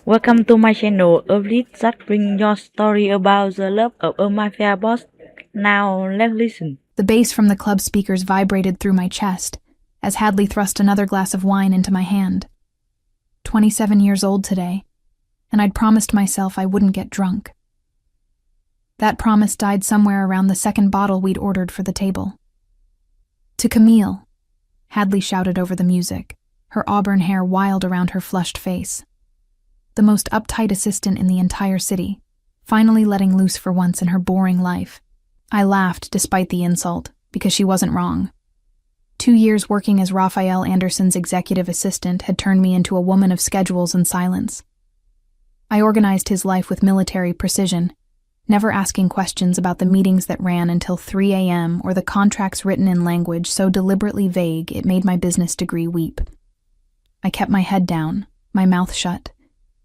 Welcome to my channel, a list that bring your story about the love of a mafia boss. Now let's listen. The bass from the club speakers vibrated through my chest as Hadley thrust another glass of wine into my hand. 27 years old today, and I'd promised myself I wouldn't get drunk. That promise died somewhere around the second bottle we'd ordered for the table. "To Camille," Hadley shouted over the music, her auburn hair wild around her flushed face. The most uptight assistant in the entire city, finally letting loose for once in her boring life. I laughed despite the insult, because she wasn't wrong. 2 years working as Raphael Anderson's executive assistant had turned me into a woman of schedules and silence. I organized his life with military precision, never asking questions about the meetings that ran until 3 a.m. or the contracts written in language so deliberately vague it made my business degree weep. I kept my head down, my mouth shut,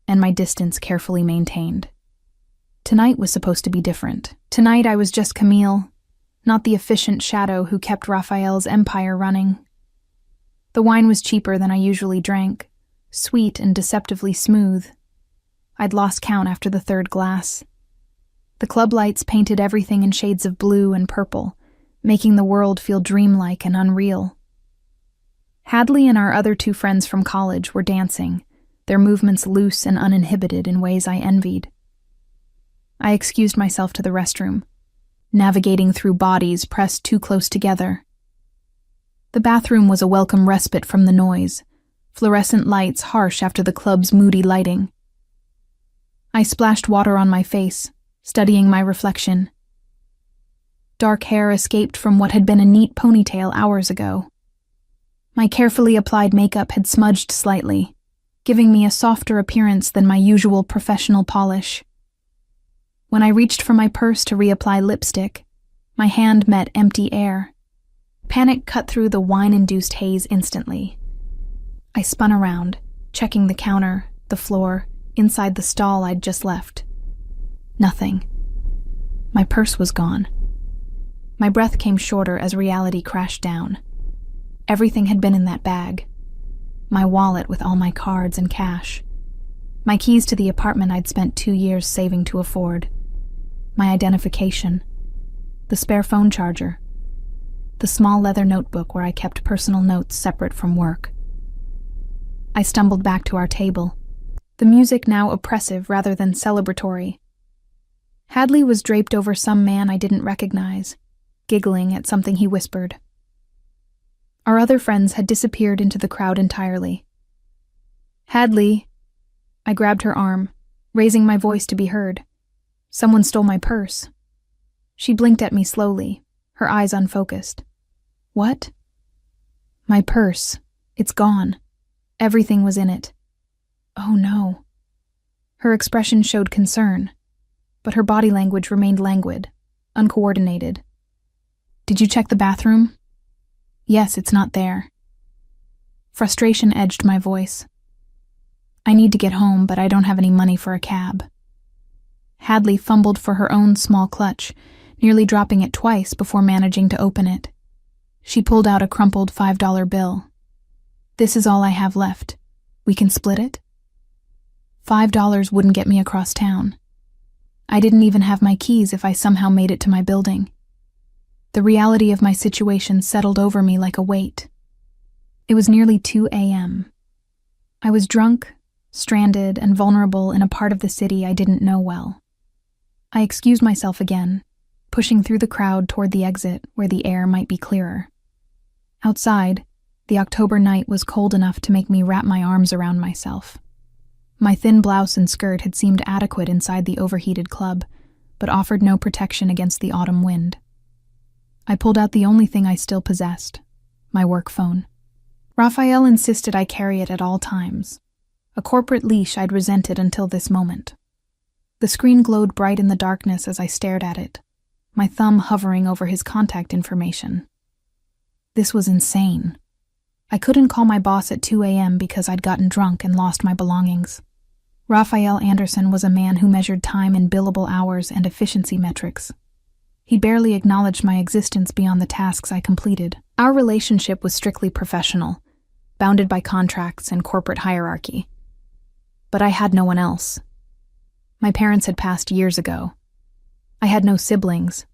and my distance carefully maintained. Tonight was supposed to be different. Tonight I was just Camille, not the efficient shadow who kept Raphael's empire running. The wine was cheaper than I usually drank, sweet and deceptively smooth. I'd lost count after the third glass. The club lights painted everything in shades of blue and purple, making the world feel dreamlike and unreal. Hadley and our other 2 friends from college were dancing, their movements loose and uninhibited in ways I envied. I excused myself to the restroom, navigating through bodies pressed too close together. The bathroom was a welcome respite from the noise, fluorescent lights harsh after the club's moody lighting. I splashed water on my face, studying my reflection. Dark hair escaped from what had been a neat ponytail hours ago. My carefully applied makeup had smudged slightly, giving me a softer appearance than my usual professional polish. When I reached for my purse to reapply lipstick, my hand met empty air. Panic cut through the wine-induced haze instantly. I spun around, checking the counter, the floor, inside the stall I'd just left. Nothing. My purse was gone. My breath came shorter as reality crashed down. Everything had been in that bag. My wallet with all my cards and cash. My keys to the apartment I'd spent 2 years saving to afford. My identification. The spare phone charger. The small leather notebook where I kept personal notes separate from work. I stumbled back to our table, the music now oppressive rather than celebratory. Hadley was draped over some man I didn't recognize, giggling at something he whispered. Our other friends had disappeared into the crowd entirely. "Hadley," I grabbed her arm, raising my voice to be heard. "Someone stole my purse." She blinked at me slowly, her eyes unfocused. "What?" "My purse. It's gone. Everything was in it." "Oh no." Her expression showed concern, but her body language remained languid, uncoordinated. "Did you check the bathroom?" "Yes, it's not there." Frustration edged my voice. "I need to get home, but I don't have any money for a cab." Hadley fumbled for her own small clutch, nearly dropping it twice before managing to open it. She pulled out a crumpled $5 bill. "This is all I have left. We can split it?" $5 wouldn't get me across town. I didn't even have my keys if I somehow made it to my building. The reality of my situation settled over me like a weight. It was nearly 2 a.m. I was drunk, stranded, and vulnerable in a part of the city I didn't know well. I excused myself again, pushing through the crowd toward the exit where the air might be clearer. Outside, the October night was cold enough to make me wrap my arms around myself. My thin blouse and skirt had seemed adequate inside the overheated club, but offered no protection against the autumn wind. I pulled out the only thing I still possessed, my work phone. Raphael insisted I carry it at all times, a corporate leash I'd resented until this moment. The screen glowed bright in the darkness as I stared at it, my thumb hovering over his contact information. This was insane. I couldn't call my boss at 2 a.m. because I'd gotten drunk and lost my belongings. Raphael Anderson was a man who measured time in billable hours and efficiency metrics. He barely acknowledged my existence beyond the tasks I completed. Our relationship was strictly professional, bounded by contracts and corporate hierarchy. But I had no one else. My parents had passed years ago. I had no siblings.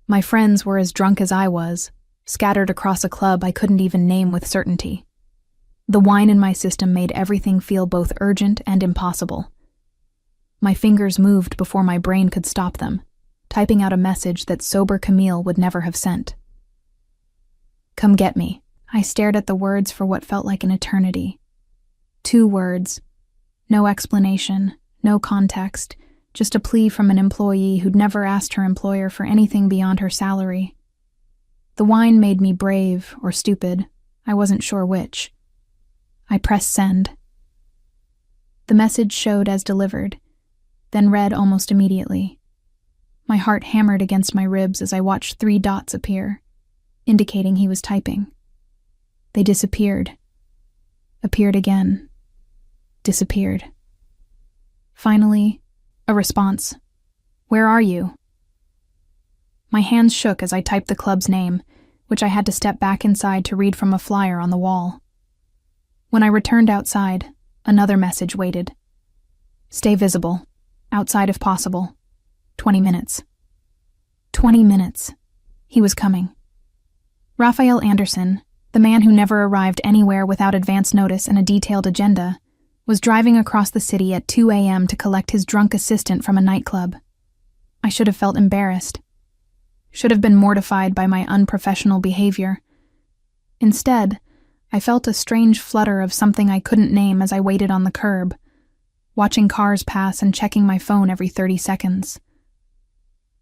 My friends were as drunk as I was, scattered across a club I couldn't even name with certainty. The wine in my system made everything feel both urgent and impossible. My fingers moved before my brain could stop them, typing out a message that sober Camille would never have sent. "Come get me." I stared at the words for what felt like an eternity. 2 words. No explanation, no context, just a plea from an employee who'd never asked her employer for anything beyond her salary. The wine made me brave or stupid. I wasn't sure which. I pressed send. The message showed as delivered, then read almost immediately. My heart hammered against my ribs as I watched 3 dots appear, indicating he was typing. They disappeared. Appeared again. Disappeared. Finally, a response. "Where are you?" My hands shook as I typed the club's name, which I had to step back inside to read from a flyer on the wall. When I returned outside, another message waited. "Stay visible. Outside if possible. 20 minutes. 20 minutes. He was coming. Raphael Anderson, the man who never arrived anywhere without advance notice and a detailed agenda, was driving across the city at 2 a.m. to collect his drunk assistant from a nightclub. I should have felt embarrassed. Should have been mortified by my unprofessional behavior. Instead, I felt a strange flutter of something I couldn't name as I waited on the curb, watching cars pass and checking my phone every 30 seconds.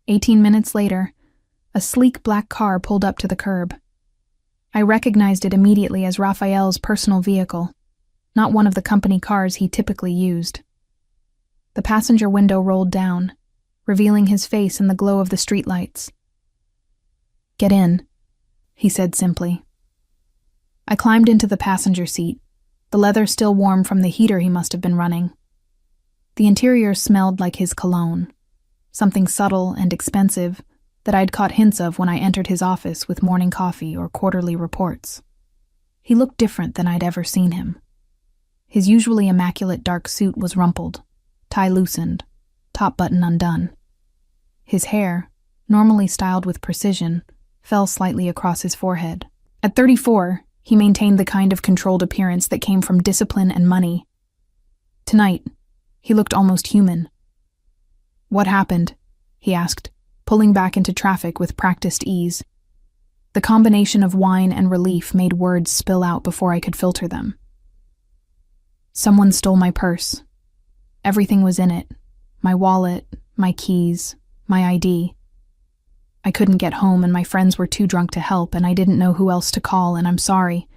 18 minutes later, a sleek black car pulled up to the curb. I recognized it immediately as Raphael's personal vehicle, not one of the company cars he typically used. The passenger window rolled down, revealing his face in the glow of the streetlights. "Get in," he said simply. I climbed into the passenger seat, the leather still warm from the heater he must have been running. The interior smelled like his cologne, something subtle and expensive that I'd caught hints of when I entered his office with morning coffee or quarterly reports. He looked different than I'd ever seen him. His usually immaculate dark suit was rumpled, tie loosened, top button undone. His hair, normally styled with precision, fell slightly across his forehead. At 34, he maintained the kind of controlled appearance that came from discipline and money. Tonight, he looked almost human. "What happened?" he asked, pulling back into traffic with practiced ease. The combination of wine and relief made words spill out before I could filter them. "Someone stole my purse. Everything was in it. My wallet, my keys, my ID. I couldn't get home and my friends were too drunk to help and I didn't know who else to call and I'm sorry.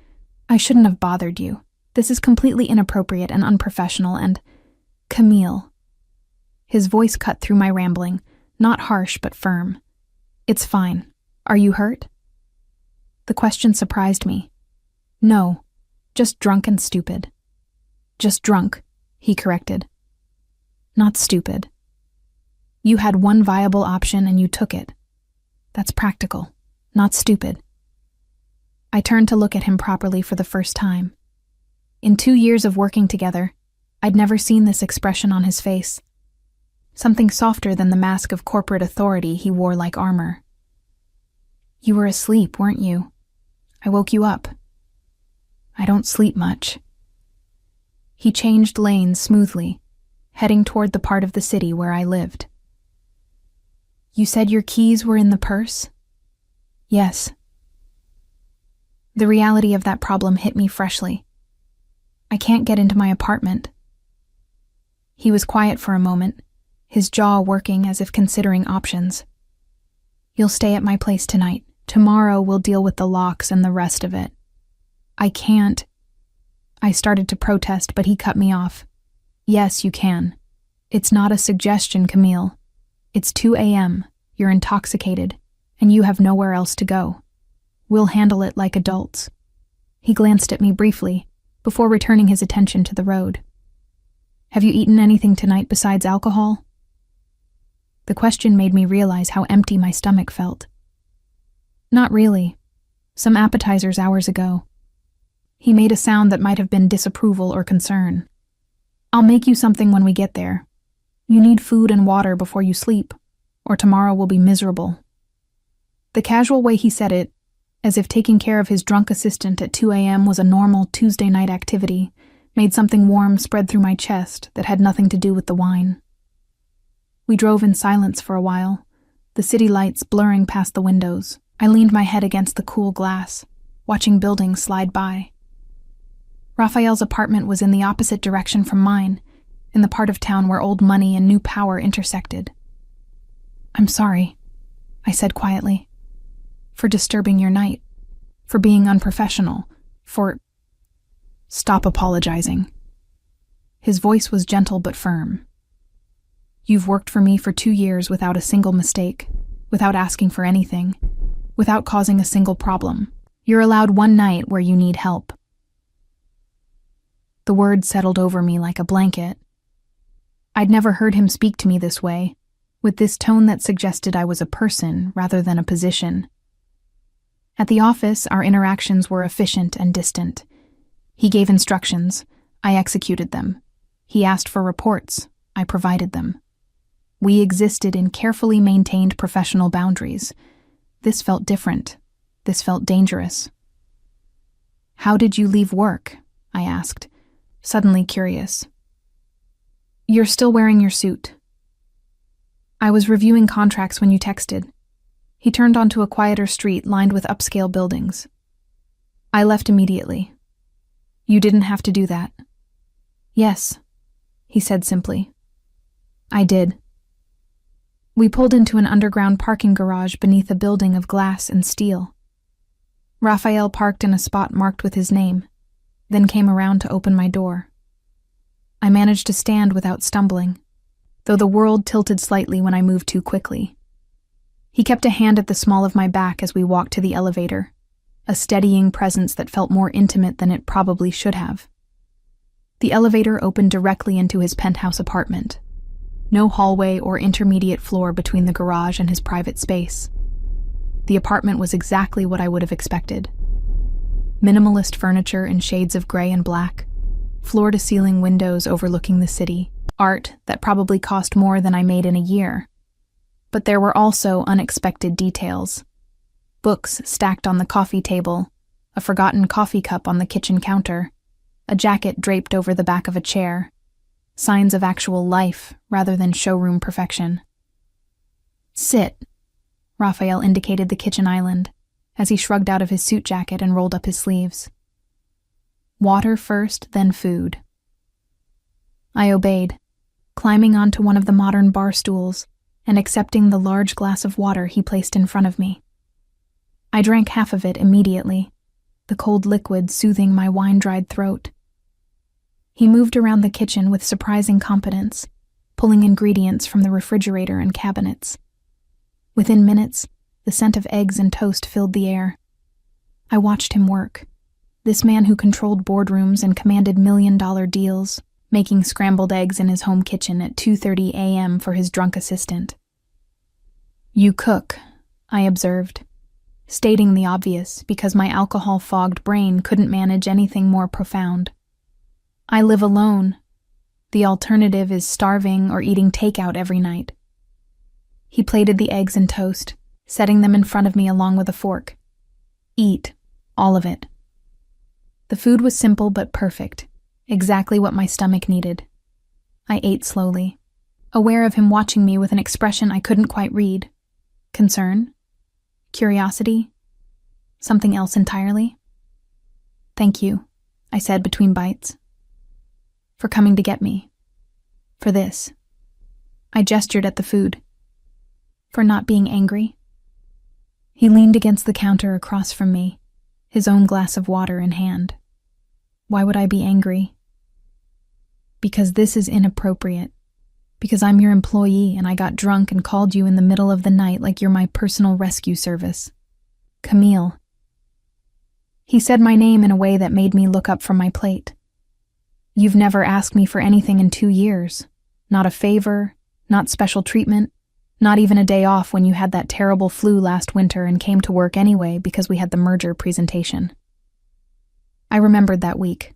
I shouldn't have bothered you. This is completely inappropriate and unprofessional and... Camille." His voice cut through my rambling, not harsh but firm. "It's fine. Are you hurt?" The question surprised me. "No, just drunk and stupid." "Just drunk," he corrected. "Not stupid. You had one viable option and you took it. That's practical, not stupid." I turned to look at him properly for the first time. In 2 years of working together, I'd never seen this expression on his face. Something softer than the mask of corporate authority he wore like armor. "You were asleep, weren't you? I woke you up." "I don't sleep much." He changed lanes smoothly, heading toward the part of the city where I lived. "You said your keys were in the purse?" "Yes." The reality of that problem hit me freshly. "I can't get into my apartment." He was quiet for a moment, his jaw working as if considering options. "You'll stay at my place tonight. Tomorrow we'll deal with the locks and the rest of it." "I can't." I started to protest, but he cut me off. "Yes, you can. It's not a suggestion, Camille. It's 2 a.m., you're intoxicated, and you have nowhere else to go. We'll handle it like adults." He glanced at me briefly, before returning his attention to the road. "Have you eaten anything tonight besides alcohol?" The question made me realize how empty my stomach felt. "Not really. Some appetizers hours ago." He made a sound that might have been disapproval or concern. I'll make you something when we get there. You need food and water before you sleep, or tomorrow will be miserable. The casual way he said it, as if taking care of his drunk assistant at 2 a.m. was a normal Tuesday night activity, made something warm spread through my chest that had nothing to do with the wine. We drove in silence for a while, the city lights blurring past the windows. I leaned my head against the cool glass, watching buildings slide by. Raphael's apartment was in the opposite direction from mine, in the part of town where old money and new power intersected. "I'm sorry," I said quietly, "for disturbing your night, for being unprofessional, for—" "Stop apologizing." His voice was gentle but firm. "You've worked for me for 2 years without a single mistake, without asking for anything, without causing a single problem. You're allowed one night where you need help." The words settled over me like a blanket. I'd never heard him speak to me this way, with this tone that suggested I was a person rather than a position. At the office, our interactions were efficient and distant. He gave instructions, I executed them. He asked for reports, I provided them. We existed in carefully maintained professional boundaries. This felt different. This felt dangerous. "How did you leave work?" I asked, suddenly curious. "You're still wearing your suit." "I was reviewing contracts when you texted." He turned onto a quieter street lined with upscale buildings. "I left immediately." "You didn't have to do that." "Yes," he said simply. "I did." We pulled into an underground parking garage beneath a building of glass and steel. Raphael parked in a spot marked with his name, then came around to open my door. I managed to stand without stumbling, though the world tilted slightly when I moved too quickly. He kept a hand at the small of my back as we walked to the elevator, a steadying presence that felt more intimate than it probably should have. The elevator opened directly into his penthouse apartment. No hallway or intermediate floor between the garage and his private space. The apartment was exactly what I would have expected. Minimalist furniture in shades of gray and black, floor-to-ceiling windows overlooking the city, art that probably cost more than I made in a year. But there were also unexpected details. Books stacked on the coffee table, a forgotten coffee cup on the kitchen counter, a jacket draped over the back of a chair, signs of actual life rather than showroom perfection. "Sit," Raphael indicated the kitchen island, as he shrugged out of his suit jacket and rolled up his sleeves. "Water first, then food." I obeyed, climbing onto one of the modern bar stools and accepting the large glass of water he placed in front of me. I drank half of it immediately, the cold liquid soothing my wine-dried throat. He moved around the kitchen with surprising competence, pulling ingredients from the refrigerator and cabinets. Within minutes, the scent of eggs and toast filled the air. I watched him work. This man who controlled boardrooms and commanded million-dollar deals, making scrambled eggs in his home kitchen at 2:30 a.m. for his drunk assistant. "You cook," I observed, stating the obvious because my alcohol-fogged brain couldn't manage anything more profound. "I live alone. The alternative is starving or eating takeout every night." He plated the eggs and toast, setting them in front of me along with a fork. "Eat, all of it." The food was simple but perfect, exactly what my stomach needed. I ate slowly, aware of him watching me with an expression I couldn't quite read. Concern? Curiosity? Something else entirely? "Thank you," I said between bites. "For coming to get me. For this." I gestured at the food. "For not being angry." He leaned against the counter across from me, his own glass of water in hand. "Why would I be angry?" "Because this is inappropriate. Because I'm your employee and I got drunk and called you in the middle of the night like you're my personal rescue service. Camille." He said my name in a way that made me look up from my plate. "You've never asked me for anything in 2 years. Not a favor, not special treatment, not even a day off when you had that terrible flu last winter and came to work anyway because we had the merger presentation." I remembered that week.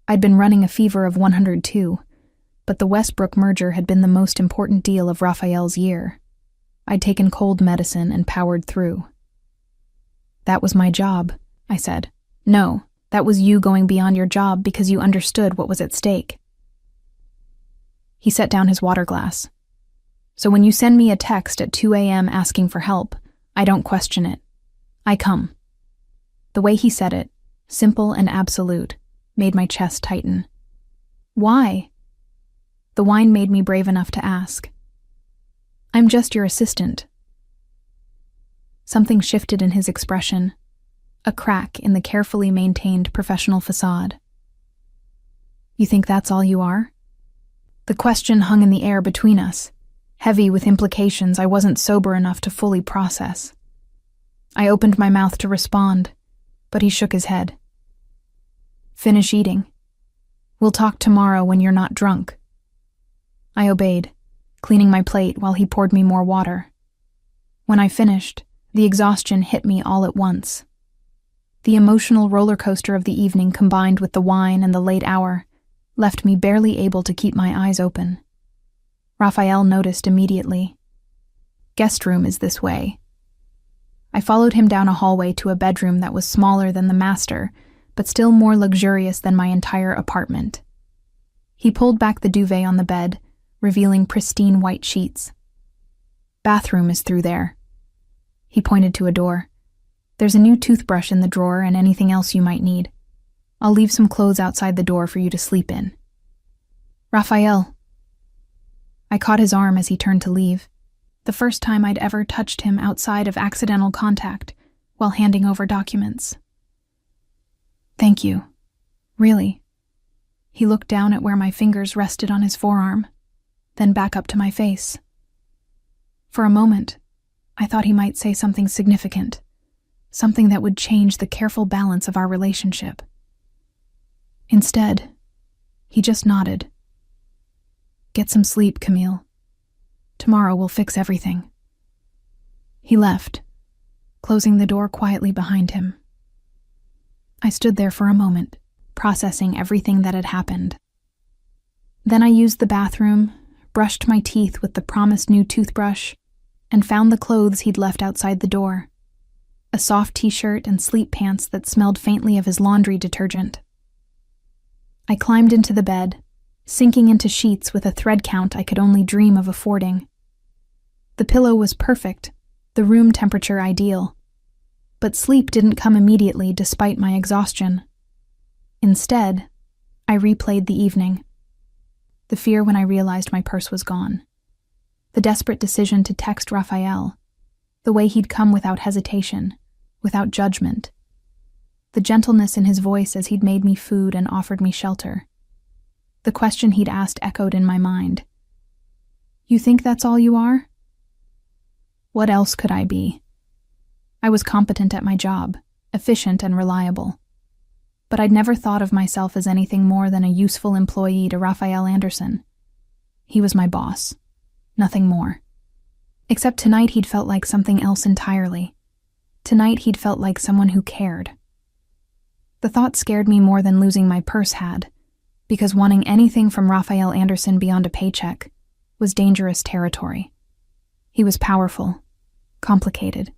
I'd been running a fever of 102, But the Westbrook merger had been the most important deal of Raphael's year. I'd taken cold medicine and powered through. "That was my job," I said. "No, that was you going beyond your job because you understood what was at stake." He set down his water glass. "So when you send me a text at 2 a.m. asking for help, I don't question it. I come." The way he said it, simple and absolute, made my chest tighten. "Why?" The wine made me brave enough to ask. "I'm just your assistant." Something shifted in his expression, a crack in the carefully maintained professional facade. "You think that's all you are?" The question hung in the air between us, heavy with implications I wasn't sober enough to fully process. I opened my mouth to respond, but he shook his head. "Finish eating. We'll talk tomorrow when you're not drunk." I obeyed, cleaning my plate while he poured me more water. When I finished, the exhaustion hit me all at once. The emotional roller coaster of the evening combined with the wine and the late hour left me barely able to keep my eyes open. Raphael noticed immediately. "Guest room is this way." I followed him down a hallway to a bedroom that was smaller than the master, but still more luxurious than my entire apartment. He pulled back the duvet on the bed, revealing pristine white sheets. "Bathroom is through there." He pointed to a door. "There's a new toothbrush in the drawer and anything else you might need. I'll leave some clothes outside the door for you to sleep in." "Raphael." I caught his arm as he turned to leave, the first time I'd ever touched him outside of accidental contact while handing over documents. "Thank you. Really." He looked down at where my fingers rested on his forearm, then back up to my face. For a moment, I thought he might say something significant, something that would change the careful balance of our relationship. Instead, he just nodded. "Get some sleep, Camille. Tomorrow we'll fix everything." He left, closing the door quietly behind him. I stood there for a moment, processing everything that had happened. Then I used the bathroom, brushed my teeth with the promised new toothbrush, and found the clothes he'd left outside the door. A soft t-shirt and sleep pants that smelled faintly of his laundry detergent. I climbed into the bed, sinking into sheets with a thread count I could only dream of affording. The pillow was perfect, the room temperature ideal. But sleep didn't come immediately despite my exhaustion. Instead, I replayed the evening. The fear when I realized my purse was gone. The desperate decision to text Raphael. The way he'd come without hesitation, without judgment. The gentleness in his voice as he'd made me food and offered me shelter. The question he'd asked echoed in my mind. "You think that's all you are?" What else could I be? I was competent at my job, efficient and reliable. But I'd never thought of myself as anything more than a useful employee to Raphael Anderson. He was my boss, nothing more. Except tonight he'd felt like something else entirely. Tonight he'd felt like someone who cared. The thought scared me more than losing my purse had, because wanting anything from Raphael Anderson beyond a paycheck was dangerous territory. He was powerful, complicated,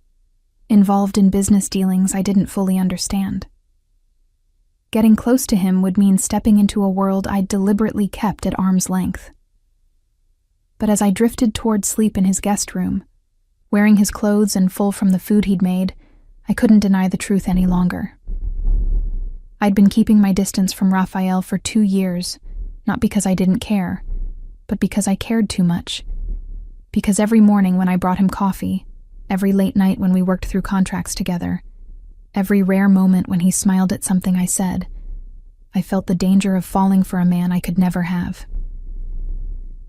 involved in business dealings I didn't fully understand. Getting close to him would mean stepping into a world I'd deliberately kept at arm's length. But as I drifted toward sleep in his guest room, wearing his clothes and full from the food he'd made, I couldn't deny the truth any longer. I'd been keeping my distance from Raphael for 2 years, not because I didn't care, but because I cared too much. Because every morning when I brought him coffee, every late night when we worked through contracts together, every rare moment when he smiled at something I said, I felt the danger of falling for a man I could never have.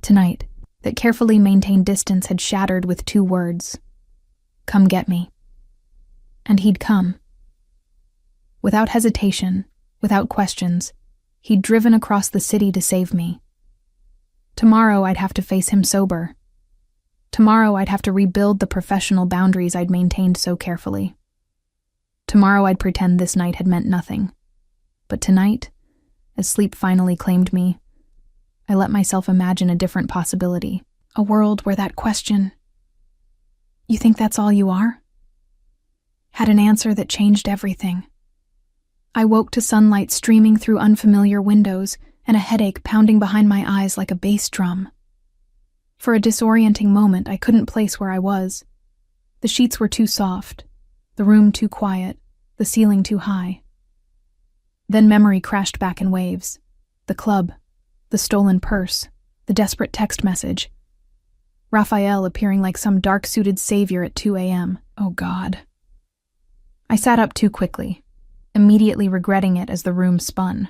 Tonight, that carefully maintained distance had shattered with 2 words. "Come get me." And he'd come. Without hesitation, without questions, he'd driven across the city to save me. Tomorrow I'd have to face him sober. Tomorrow I'd have to rebuild the professional boundaries I'd maintained so carefully. Tomorrow I'd pretend this night had meant nothing. But tonight, as sleep finally claimed me, I let myself imagine a different possibility, a world where that question, "You think that's all you are?" had an answer that changed everything. I woke to sunlight streaming through unfamiliar windows and a headache pounding behind my eyes like a bass drum. For a disorienting moment, I couldn't place where I was. The sheets were too soft, the room too quiet, the ceiling too high. Then memory crashed back in waves. The club, the stolen purse, the desperate text message. Raphael appearing like some dark-suited savior at 2 a.m. Oh God. I sat up too quickly, immediately regretting it as the room spun.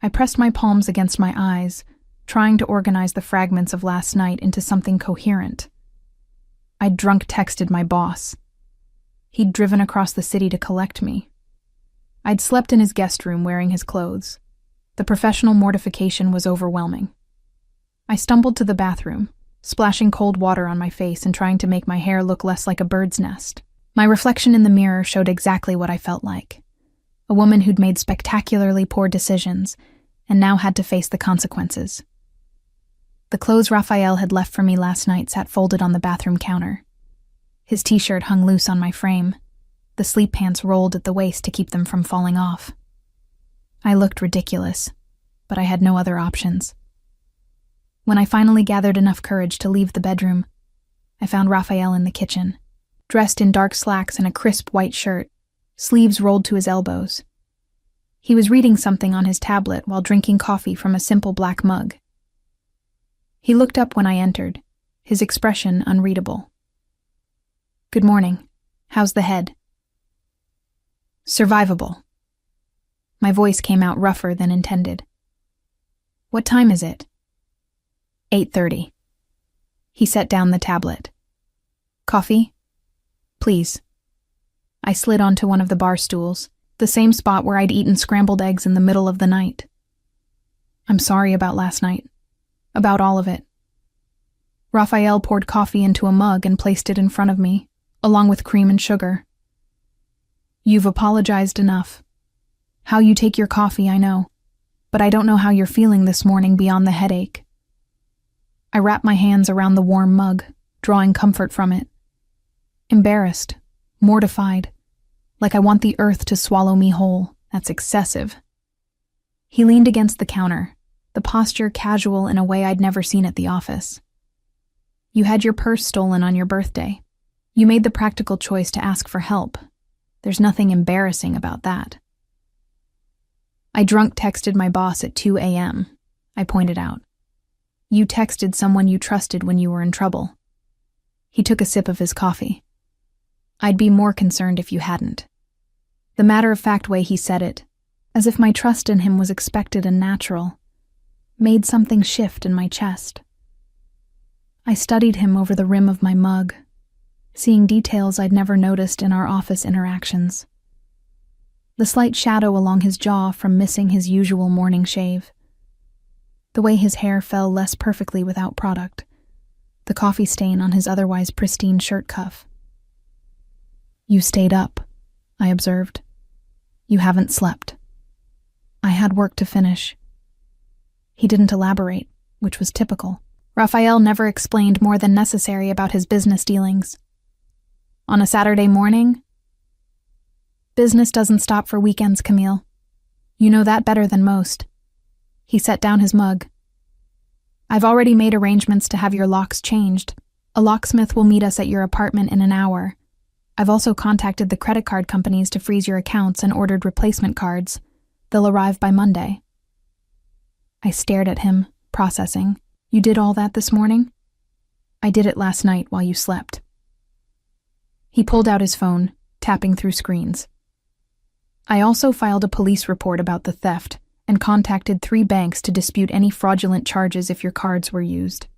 I pressed my palms against my eyes, trying to organize the fragments of last night into something coherent. I'd drunk texted my boss. He'd driven across the city to collect me. I'd slept in his guest room wearing his clothes. The professional mortification was overwhelming. I stumbled to the bathroom, splashing cold water on my face and trying to make my hair look less like a bird's nest. My reflection in the mirror showed exactly what I felt like. A woman who'd made spectacularly poor decisions and now had to face the consequences. The clothes Raphael had left for me last night sat folded on the bathroom counter. His t-shirt hung loose on my frame. The sleep pants rolled at the waist to keep them from falling off. I looked ridiculous, but I had no other options. When I finally gathered enough courage to leave the bedroom, I found Raphael in the kitchen, dressed in dark slacks and a crisp white shirt, sleeves rolled to his elbows. He was reading something on his tablet while drinking coffee from a simple black mug. He looked up when I entered, his expression unreadable. "Good morning. How's the head?" "Survivable." My voice came out rougher than intended. "What time is it?" 8:30. He set down the tablet. "Coffee?" "Please." I slid onto one of the bar stools, the same spot where I'd eaten scrambled eggs in the middle of the night. "I'm sorry about last night. About all of it." Raphael poured coffee into a mug and placed it in front of me, along with cream and sugar. "You've apologized enough. How you take your coffee, I know, but I don't know how you're feeling this morning beyond the headache." I wrapped my hands around the warm mug, drawing comfort from it. Embarrassed, mortified, like I want the earth to swallow me whole. That's excessive. He leaned against the counter, the posture casual in a way I'd never seen at the office. "You had your purse stolen on your birthday. You made the practical choice to ask for help. There's nothing embarrassing about that." "I drunk texted my boss at 2 a.m., I pointed out. "You texted someone you trusted when you were in trouble." He took a sip of his coffee. "I'd be more concerned if you hadn't." The matter-of-fact way he said it, as if my trust in him was expected and natural, made something shift in my chest. I studied him over the rim of my mug, seeing details I'd never noticed in our office interactions. The slight shadow along his jaw from missing his usual morning shave. The way his hair fell less perfectly without product. The coffee stain on his otherwise pristine shirt cuff. "You stayed up," I observed. "You haven't slept." I had work to finish. He didn't elaborate, which was typical. Raphael never explained more than necessary about his business dealings. "On a Saturday morning?" "Business doesn't stop for weekends, Camille. You know that better than most." He set down his mug. "I've already made arrangements to have your locks changed. A locksmith will meet us at your apartment in an hour. I've also contacted the credit card companies to freeze your accounts and ordered replacement cards. They'll arrive by Monday." I stared at him, processing. "You did all that this morning?" "I did it last night while you slept." He pulled out his phone, tapping through screens. "I also filed a police report about the theft and contacted 3 banks to dispute any fraudulent charges if your cards were used.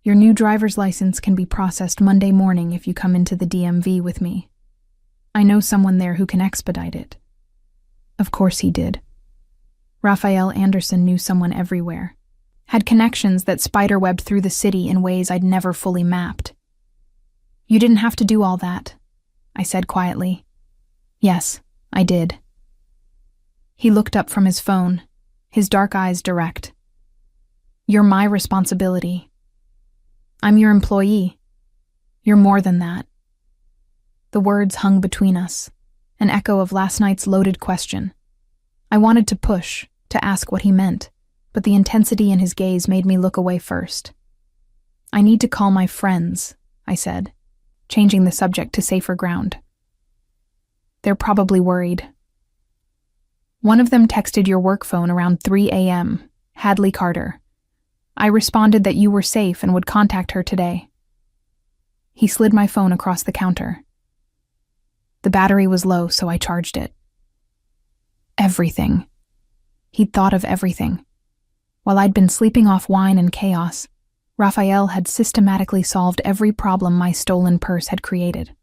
Your new driver's license can be processed Monday morning if you come into the DMV with me. I know someone there who can expedite it." Of course he did. Raphael Anderson knew someone everywhere, had connections that spiderwebbed through the city in ways I'd never fully mapped. "You didn't have to do all that," I said quietly. "Yes, I did." He looked up from his phone, his dark eyes direct. You're my responsibility. I'm your employee. You're more than that. The words hung between us, an echo of last night's loaded question. I wanted to push, to ask what he meant, but the intensity in his gaze made me look away first. I need to call my friends, I said, changing the subject to safer ground. They're probably worried. One of them texted your work phone around 3 a.m., Hadley Carter. I responded that you were safe and would contact her today. He slid my phone across the counter. The battery was low, so I charged it. Everything. He'd thought of everything. While I'd been sleeping off wine and chaos, Raphael had systematically solved every problem my stolen purse had created.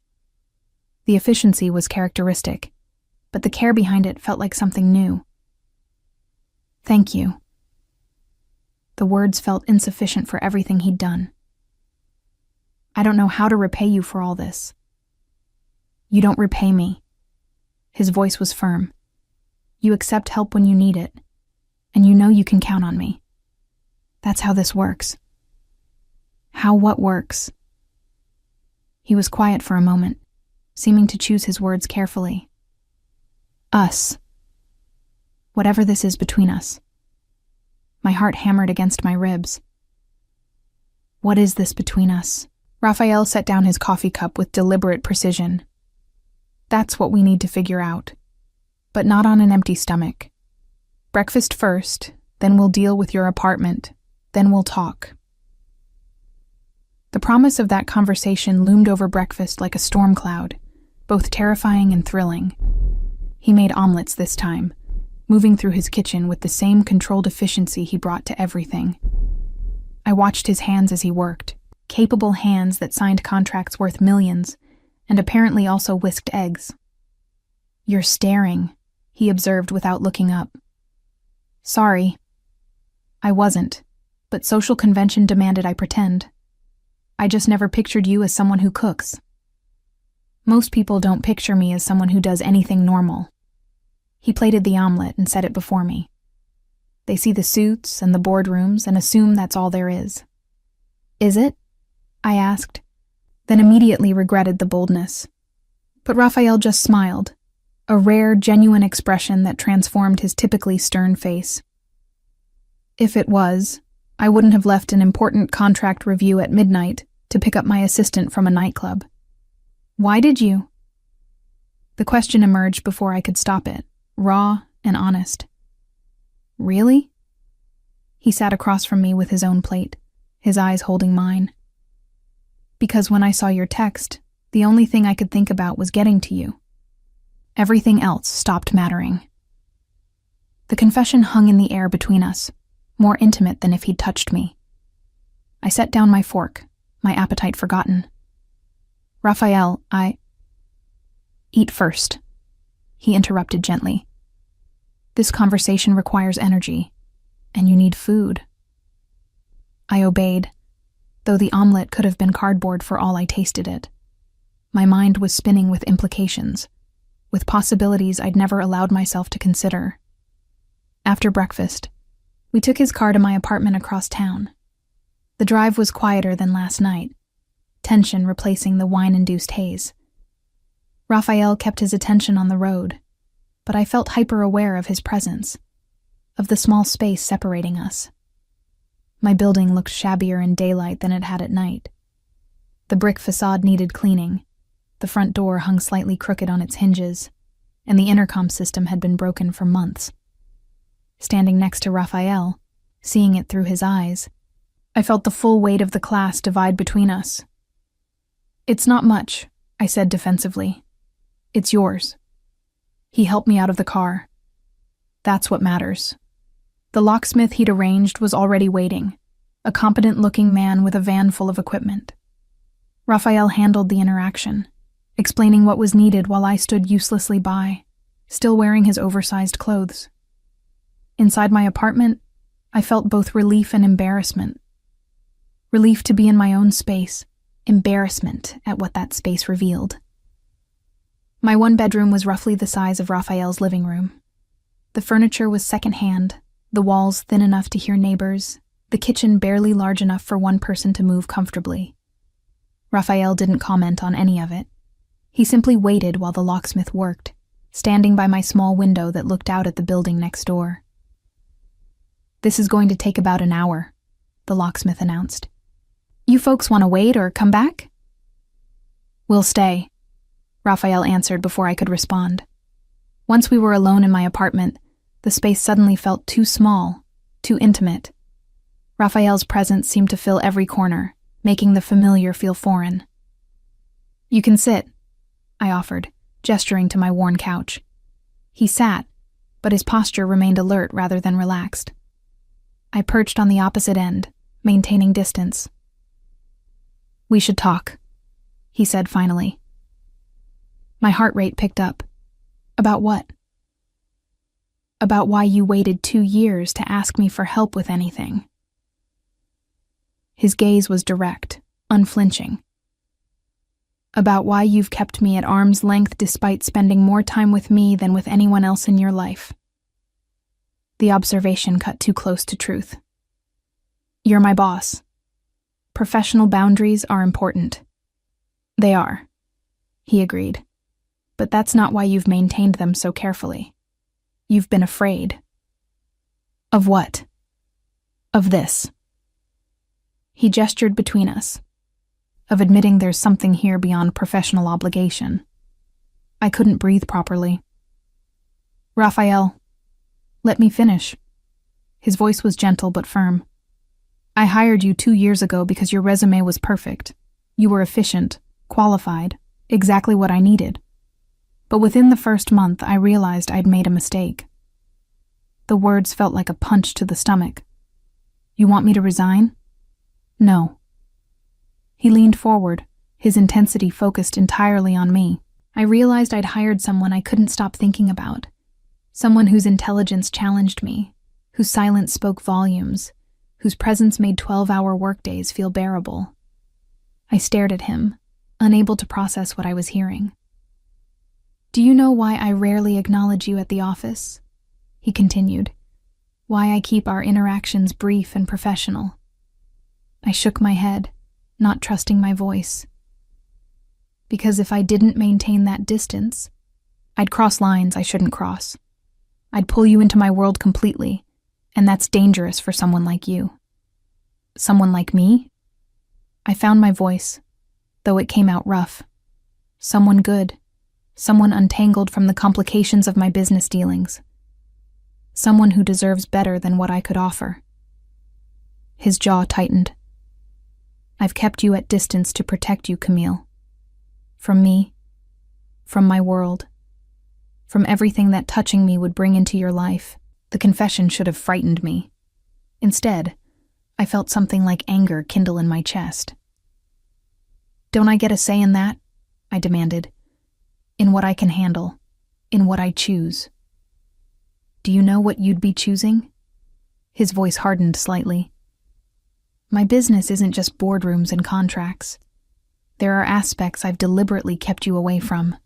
The efficiency was characteristic, but the care behind it felt like something new. Thank you. The words felt insufficient for everything he'd done. I don't know how to repay you for all this. You don't repay me. His voice was firm. You accept help when you need it, and you know you can count on me. That's how this works. How what works? He was quiet for a moment, seeming to choose his words carefully. Us. Whatever this is between us. My heart hammered against my ribs. What is this between us? Raphael set down his coffee cup with deliberate precision. That's what we need to figure out. But not on an empty stomach. Breakfast first, then we'll deal with your apartment, then we'll talk. The promise of that conversation loomed over breakfast like a storm cloud, both terrifying and thrilling. He made omelets this time, moving through his kitchen with the same controlled efficiency he brought to everything. I watched his hands as he worked, capable hands that signed contracts worth millions, and apparently also whisked eggs. You're staring, he observed without looking up. Sorry. I wasn't, but social convention demanded I pretend. I just never pictured you as someone who cooks. Most people don't picture me as someone who does anything normal. He plated the omelet and set it before me. They see the suits and the boardrooms and assume that's all there is. Is it? I asked, then immediately regretted the boldness. But Raphael just smiled, a rare, genuine expression that transformed his typically stern face. If it was, I wouldn't have left an important contract review at midnight to pick up my assistant from a nightclub. Why did you? The question emerged before I could stop it, raw and honest. Really? He sat across from me with his own plate, his eyes holding mine. Because when I saw your text, the only thing I could think about was getting to you. Everything else stopped mattering. The confession hung in the air between us, more intimate than if he'd touched me. I set down my fork, my appetite forgotten. Raphael, Eat first, he interrupted gently. This conversation requires energy, and you need food. I obeyed, though the omelet could have been cardboard for all I tasted it. My mind was spinning with implications, with possibilities I'd never allowed myself to consider. After breakfast, we took his car to my apartment across town. The drive was quieter than last night, tension replacing the wine-induced haze. Raphael kept his attention on the road, but I felt hyper-aware of his presence, of the small space separating us. My building looked shabbier in daylight than it had at night. The brick facade needed cleaning, the front door hung slightly crooked on its hinges, and the intercom system had been broken for months. Standing next to Raphael, seeing it through his eyes, I felt the full weight of the class divide between us. It's not much, I said defensively. It's yours. He helped me out of the car. That's what matters. The locksmith he'd arranged was already waiting, a competent-looking man with a van full of equipment. Raphael handled the interaction, explaining what was needed while I stood uselessly by, still wearing his oversized clothes. Inside my apartment, I felt both relief and embarrassment. Relief to be in my own space, embarrassment at what that space revealed. My one bedroom was roughly the size of Raphael's living room. The furniture was secondhand, the walls thin enough to hear neighbors, the kitchen barely large enough for one person to move comfortably. Raphael didn't comment on any of it. He simply waited while the locksmith worked, standing by my small window that looked out at the building next door. "This is going to take about an hour," the locksmith announced. "You folks want to wait or come back?" "We'll stay," Raphael answered before I could respond. Once we were alone in my apartment, the space suddenly felt too small, too intimate. Raphael's presence seemed to fill every corner, making the familiar feel foreign. "You can sit," I offered, gesturing to my worn couch. He sat, but his posture remained alert rather than relaxed. I perched on the opposite end, maintaining distance. "We should talk," he said finally. My heart rate picked up. "About what?" "About why you waited 2 years to ask me for help with anything." His gaze was direct, unflinching. "About why you've kept me at arm's length despite spending more time with me than with anyone else in your life." The observation cut too close to truth. "You're my boss. Professional boundaries are important." "They are," he agreed. "But that's not why you've maintained them so carefully. You've been afraid." "Of what?" "Of this." He gestured between us. "Of admitting there's something here beyond professional obligation." I couldn't breathe properly. "Raphael, let me finish." His voice was gentle but firm. "I hired you 2 years ago because your resume was perfect. You were efficient, qualified, exactly what I needed. But within the first month, I realized I'd made a mistake." The words felt like a punch to the stomach. "You want me to resign?" "No." He leaned forward, his intensity focused entirely on me. I realized I'd hired someone I couldn't stop thinking about. Someone whose intelligence challenged me, whose silence spoke volumes, whose presence made 12-hour workdays feel bearable. I stared at him, unable to process what I was hearing. "Do you know why I rarely acknowledge you at the office?" he continued. "Why I keep our interactions brief and professional?" I shook my head, not trusting my voice. "Because if I didn't maintain that distance, I'd cross lines I shouldn't cross. I'd pull you into my world completely, and that's dangerous for someone like you." "Someone like me?" I found my voice, though it came out rough. "Someone good. Someone untangled from the complications of my business dealings. Someone who deserves better than what I could offer." His jaw tightened. "I've kept you at distance to protect you, Camille. From me, from my world, from everything that touching me would bring into your life." The confession should have frightened me. Instead, I felt something like anger kindle in my chest. "Don't I get a say in that?" I demanded. "In what I can handle, in what I choose." "Do you know what you'd be choosing?" His voice hardened slightly. "My business isn't just boardrooms and contracts. There are aspects I've deliberately kept you away from.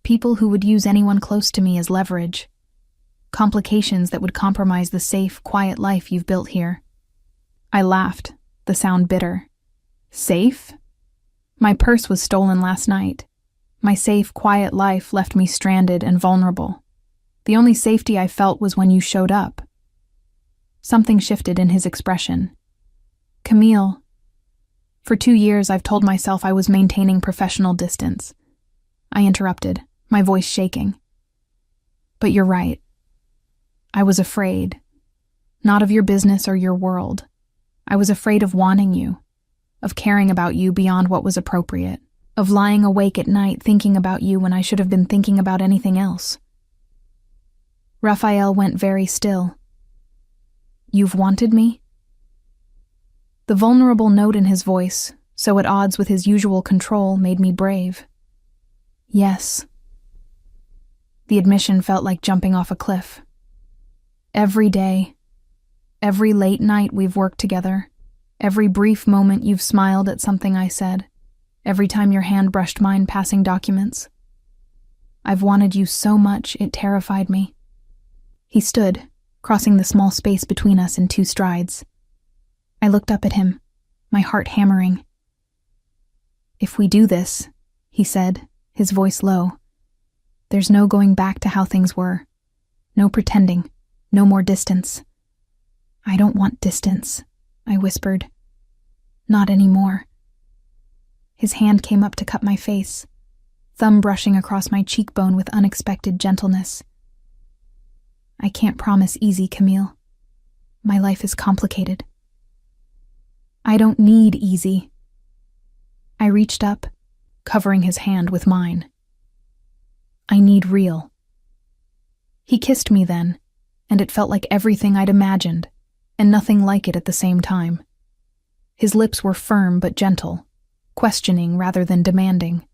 People who would use anyone close to me as leverage. Complications that would compromise the safe, quiet life you've built here." I laughed, the sound bitter. "Safe? My purse was stolen last night. My safe, quiet life left me stranded and vulnerable. The only safety I felt was when you showed up." Something shifted in his expression. "Camille, for 2 years I've told myself I was maintaining professional distance." I interrupted, my voice shaking. "But you're right. I was afraid. Not of your business or your world. I was afraid of wanting you, of caring about you beyond what was appropriate, of lying awake at night thinking about you when I should have been thinking about anything else." Raphael went very still. "You've wanted me?" The vulnerable note in his voice, so at odds with his usual control, made me brave. "Yes." The admission felt like jumping off a cliff. Every day, every late night we've worked together, every brief moment you've smiled at something I said, every time your hand brushed mine passing documents. I've wanted you so much it terrified me. He stood, crossing the small space between us in 2 strides. I looked up at him, my heart hammering. "If we do this," he said, his voice low, "there's no going back to how things were. No pretending, no more distance." "I don't want distance," I whispered. "Not anymore." His hand came up to cup my face, thumb brushing across my cheekbone with unexpected gentleness. "I can't promise easy, Camille. My life is complicated." "I don't need easy." I reached up, covering his hand with mine. "I need real." He kissed me then, and it felt like everything I'd imagined, and nothing like it at the same time. His lips were firm but gentle, questioning rather than demanding.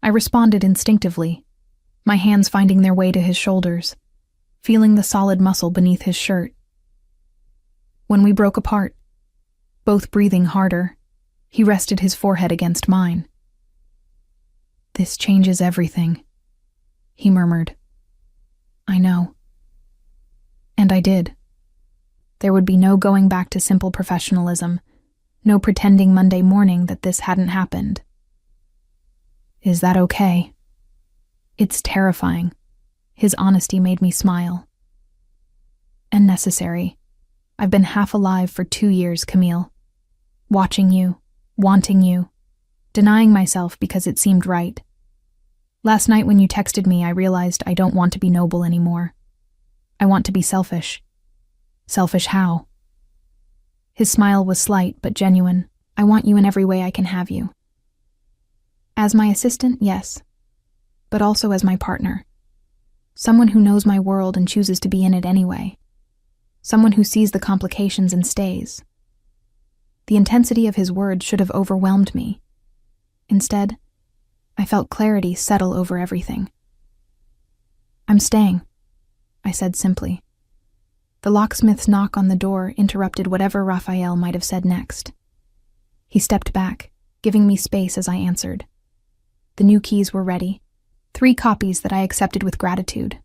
I responded instinctively, my hands finding their way to his shoulders, feeling the solid muscle beneath his shirt. When we broke apart, both breathing harder, he rested his forehead against mine. "This changes everything," he murmured. "I know." And I did. There would be no going back to simple professionalism, no pretending Monday morning that this hadn't happened. "Is that okay?" "It's terrifying." His honesty made me smile. "And necessary. I've been half alive for 2 years, Camille. Watching you, wanting you, denying myself because it seemed right. Last night when you texted me, I realized I don't want to be noble anymore. I want to be selfish." "Selfish how?" His smile was slight but genuine. "I want you in every way I can have you. As my assistant, yes, but also as my partner. Someone who knows my world and chooses to be in it anyway. Someone who sees the complications and stays." The intensity of his words should have overwhelmed me. Instead, I felt clarity settle over everything. "I'm staying," I said simply. The locksmith's knock on the door interrupted whatever Raphael might have said next. He stepped back, giving me space as I answered. The new keys were ready, 3 copies that I accepted with gratitude.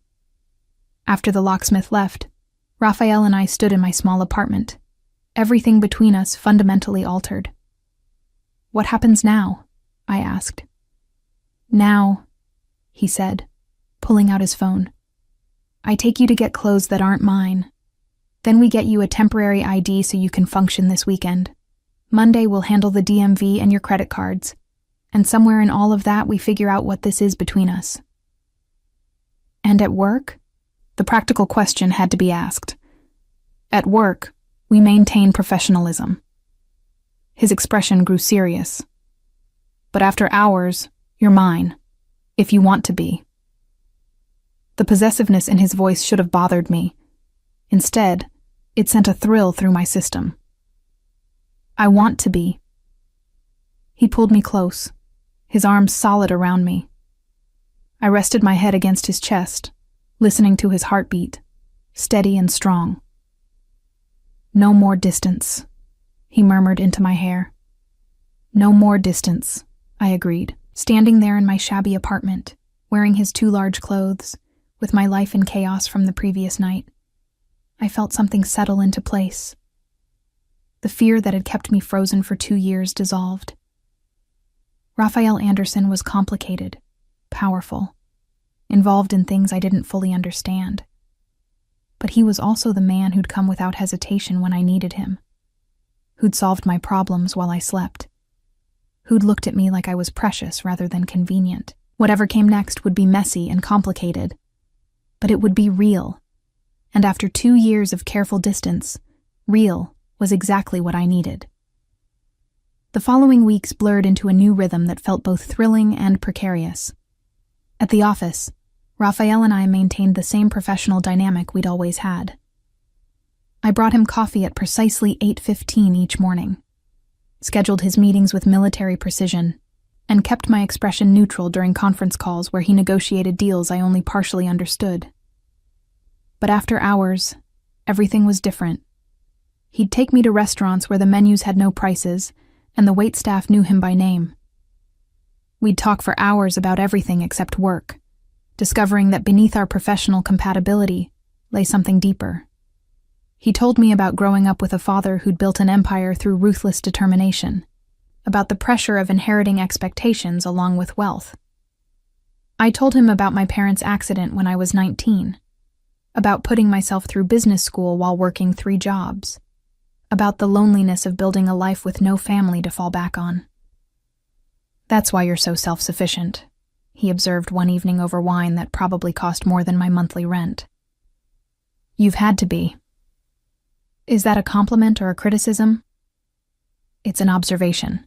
After the locksmith left, Raphael and I stood in my small apartment, everything between us fundamentally altered. "What happens now?" I asked. "Now," he said, pulling out his phone, "I take you to get clothes that aren't mine. Then we get you a temporary ID so you can function this weekend. Monday we'll handle the DMV and your credit cards. And somewhere in all of that we figure out what this is between us." "And at work?" The practical question had to be asked. "At work, we maintain professionalism." His expression grew serious. "But after hours, you're mine, if you want to be." The possessiveness in his voice should have bothered me. Instead, it sent a thrill through my system. "I want to be." He pulled me close, his arms solid around me. I rested my head against his chest, listening to his heartbeat, steady and strong. "No more distance," he murmured into my hair. "No more distance," I agreed, standing there in my shabby apartment, wearing his 2 large clothes, with my life in chaos from the previous night. I felt something settle into place. The fear that had kept me frozen for 2 years dissolved. Raphael Anderson was complicated, powerful, involved in things I didn't fully understand. But he was also the man who'd come without hesitation when I needed him, who'd solved my problems while I slept, who'd looked at me like I was precious rather than convenient. Whatever came next would be messy and complicated, but it would be real. And after 2 years of careful distance, real was exactly what I needed. The following weeks blurred into a new rhythm that felt both thrilling and precarious. At the office, Raphael and I maintained the same professional dynamic we'd always had. I brought him coffee at precisely 8:15 each morning, scheduled his meetings with military precision, and kept my expression neutral during conference calls where he negotiated deals I only partially understood. But after hours, everything was different. He'd take me to restaurants where the menus had no prices, and the waitstaff knew him by name. We'd talk for hours about everything except work, discovering that beneath our professional compatibility lay something deeper. He told me about growing up with a father who'd built an empire through ruthless determination, about the pressure of inheriting expectations along with wealth. I told him about my parents' accident when I was 19, about putting myself through business school while working 3 jobs, about the loneliness of building a life with no family to fall back on. "That's why you're so self-sufficient," he observed one evening over wine that probably cost more than my monthly rent. "You've had to be." Is that a compliment or a criticism? It's an observation.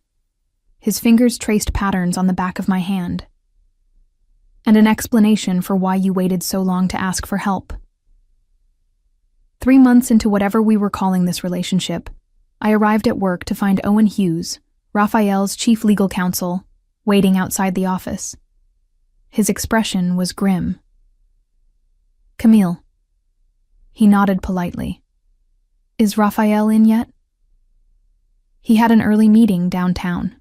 His fingers traced patterns on the back of my hand. And an explanation for why you waited so long to ask for help. 3 months into whatever we were calling this relationship, I arrived at work to find Owen Hughes, Raphael's chief legal counsel, waiting outside the office. His expression was grim. "Camille." He nodded politely. "Is Raphael in yet?" He had an early meeting downtown.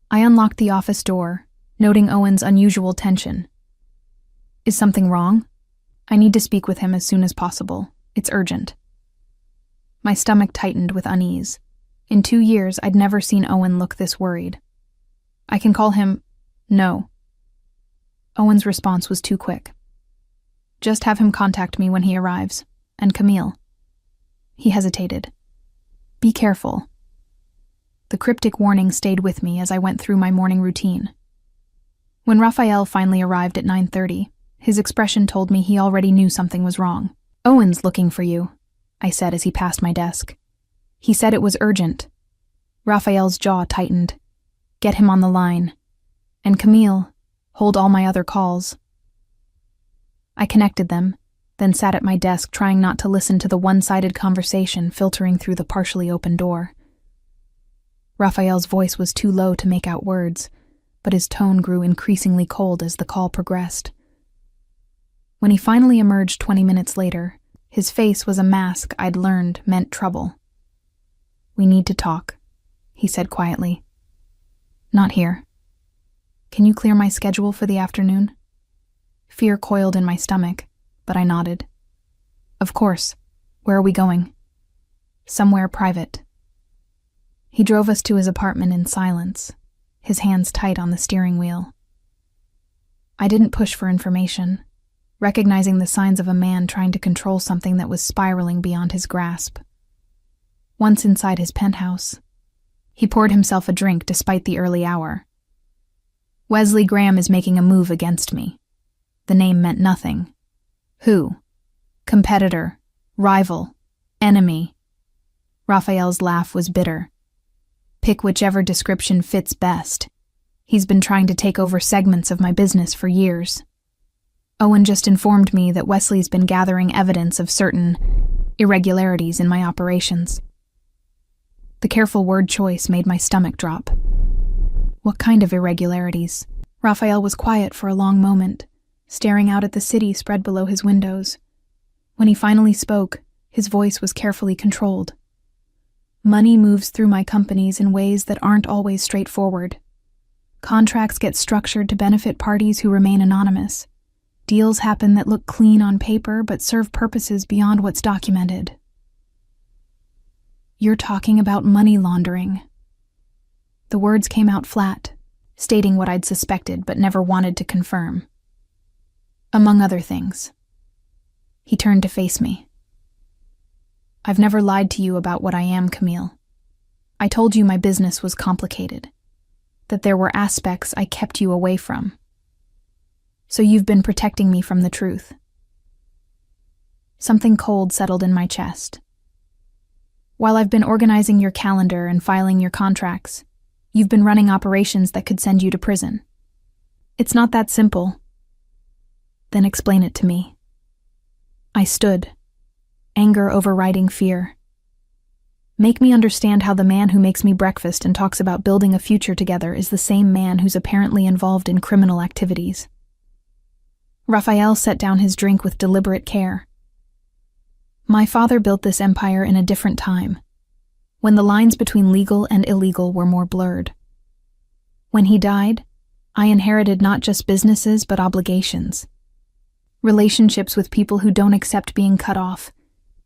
I unlocked the office door, noting Owen's unusual tension. "Is something wrong? I need to speak with him as soon as possible. It's urgent." My stomach tightened with unease. In 2 years, I'd never seen Owen look this worried. "I can call him—" "No." Owen's response was too quick. "Just have him contact me when he arrives. And Camille." He hesitated. "Be careful." The cryptic warning stayed with me as I went through my morning routine. When Raphael finally arrived at 9:30, his expression told me he already knew something was wrong. "Owen's looking for you," I said as he passed my desk. "He said it was urgent." Raphael's jaw tightened. "Get him on the line. And Camille, hold all my other calls." I connected them, then sat at my desk trying not to listen to the one-sided conversation filtering through the partially open door. Raphael's voice was too low to make out words, but his tone grew increasingly cold as the call progressed. When he finally emerged 20 minutes later, his face was a mask I'd learned meant trouble. "We need to talk," he said quietly. "Not here." "Can you clear my schedule for the afternoon?" Fear coiled in my stomach, but I nodded. "Of course. Where are we going?" "Somewhere private." He drove us to his apartment in silence, his hands tight on the steering wheel. I didn't push for information, recognizing the signs of a man trying to control something that was spiraling beyond his grasp. Once inside his penthouse, he poured himself a drink despite the early hour. "Wesley Graham is making a move against me." The name meant nothing. Who? Competitor, rival, enemy. Raphael's laugh was bitter. "Pick whichever description fits best. He's been trying to take over segments of my business for years. Owen just informed me that Wesley's been gathering evidence of certain irregularities in my operations." The careful word choice made my stomach drop. "What kind of irregularities?" Raphael was quiet for a long moment, staring out at the city spread below his windows. When he finally spoke, his voice was carefully controlled. "Money moves through my companies in ways that aren't always straightforward. Contracts get structured to benefit parties who remain anonymous. Deals happen that look clean on paper but serve purposes beyond what's documented." "You're talking about money laundering." The words came out flat, stating what I'd suspected but never wanted to confirm. "Among other things." He turned to face me. "I've never lied to you about what I am, Camille. I told you my business was complicated, that there were aspects I kept you away from. So you've been protecting me from the truth." Something cold settled in my chest. "While I've been organizing your calendar and filing your contracts, you've been running operations that could send you to prison. It's not that simple." "Then explain it to me." I stood, anger overriding fear. "Make me understand how the man who makes me breakfast and talks about building a future together is the same man who's apparently involved in criminal activities." Raphael set down his drink with deliberate care. "My father built this empire in a different time, when the lines between legal and illegal were more blurred. When he died, I inherited not just businesses but obligations. Relationships with people who don't accept being cut off,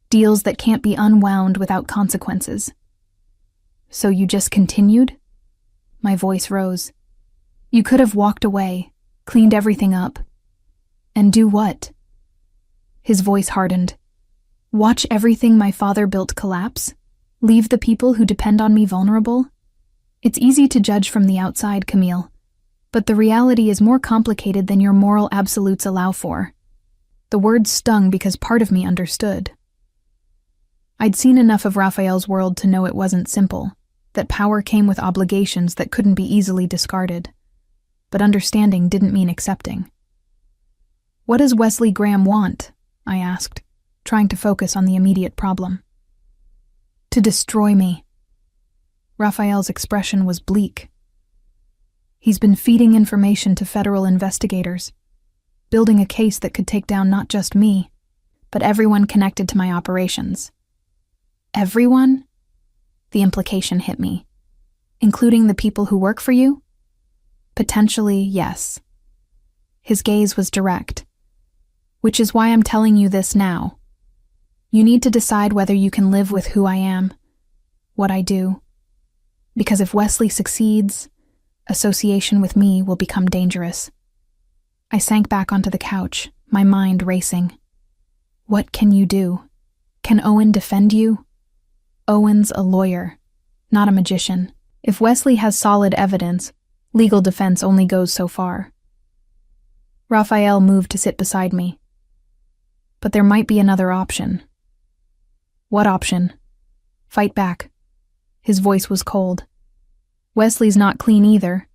Deals that can't be unwound without consequences. So you just continued? My voice rose. You could have walked away, cleaned everything up. And do what? His voice hardened. Watch everything my father built collapse? Leave the people who depend on me vulnerable? It's easy to judge from the outside, Camille, but the reality is more complicated than your moral absolutes allow for. The words stung because part of me understood. I'd seen enough of Raphael's world to know it wasn't simple, that power came with obligations that couldn't be easily discarded. But understanding didn't mean accepting. What does Wesley Graham want? I asked, trying to focus on the immediate problem. To destroy me. Raphael's expression was bleak. He's been feeding information to federal investigators, building a case that could take down not just me, but everyone connected to my operations. Everyone? The implication hit me. Including the people who work for you? Potentially, yes. His gaze was direct. Which is why I'm telling you this now. You need to decide whether you can live with who I am, what I do. Because if Wesley succeeds, association with me will become dangerous. I sank back onto the couch, my mind racing. What can you do? Can Owen defend you? Owen's a lawyer, not a magician. If Wesley has solid evidence, legal defense only goes so far. Raphael moved to sit beside me. But there might be another option. What option? Fight back. His voice was cold. Wesley's not clean either.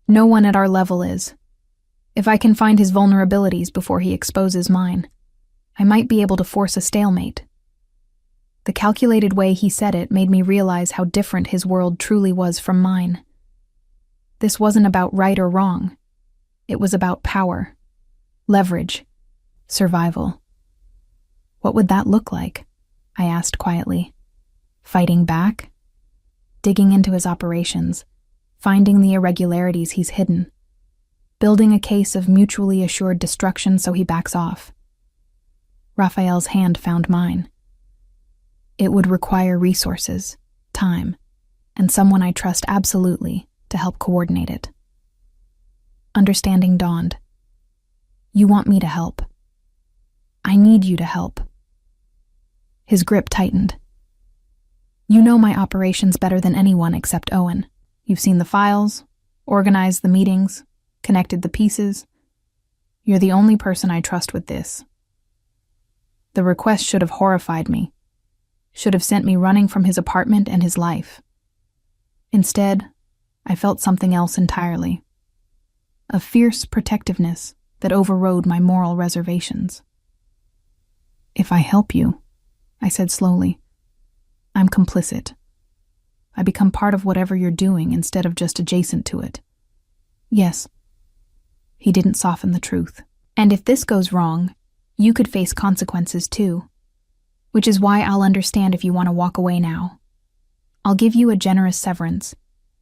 No one at our level is. If I can find his vulnerabilities before he exposes mine, I might be able to force a stalemate. The calculated way he said it made me realize how different his world truly was from mine. This wasn't about right or wrong. It was about power, leverage, survival. What would that look like? I asked quietly. Fighting back? Digging into his operations, finding the irregularities he's hidden, building a case of mutually assured destruction so he backs off. Raphael's hand found mine. It would require resources, time, and someone I trust absolutely to help coordinate it. Understanding dawned. You want me to help. I need you to help. His grip tightened. You know my operations better than anyone except Owen. You've seen the files, organized the meetings, connected the pieces. You're the only person I trust with this. The request should have horrified me, should have sent me running from his apartment and his life. Instead, I felt something else entirely. A fierce protectiveness that overrode my moral reservations. If I help you, I said slowly, I'm complicit. I become part of whatever you're doing instead of just adjacent to it. Yes. He didn't soften the truth. And if this goes wrong, you could face consequences too. Which is why I'll understand if you want to walk away now. I'll give you a generous severance,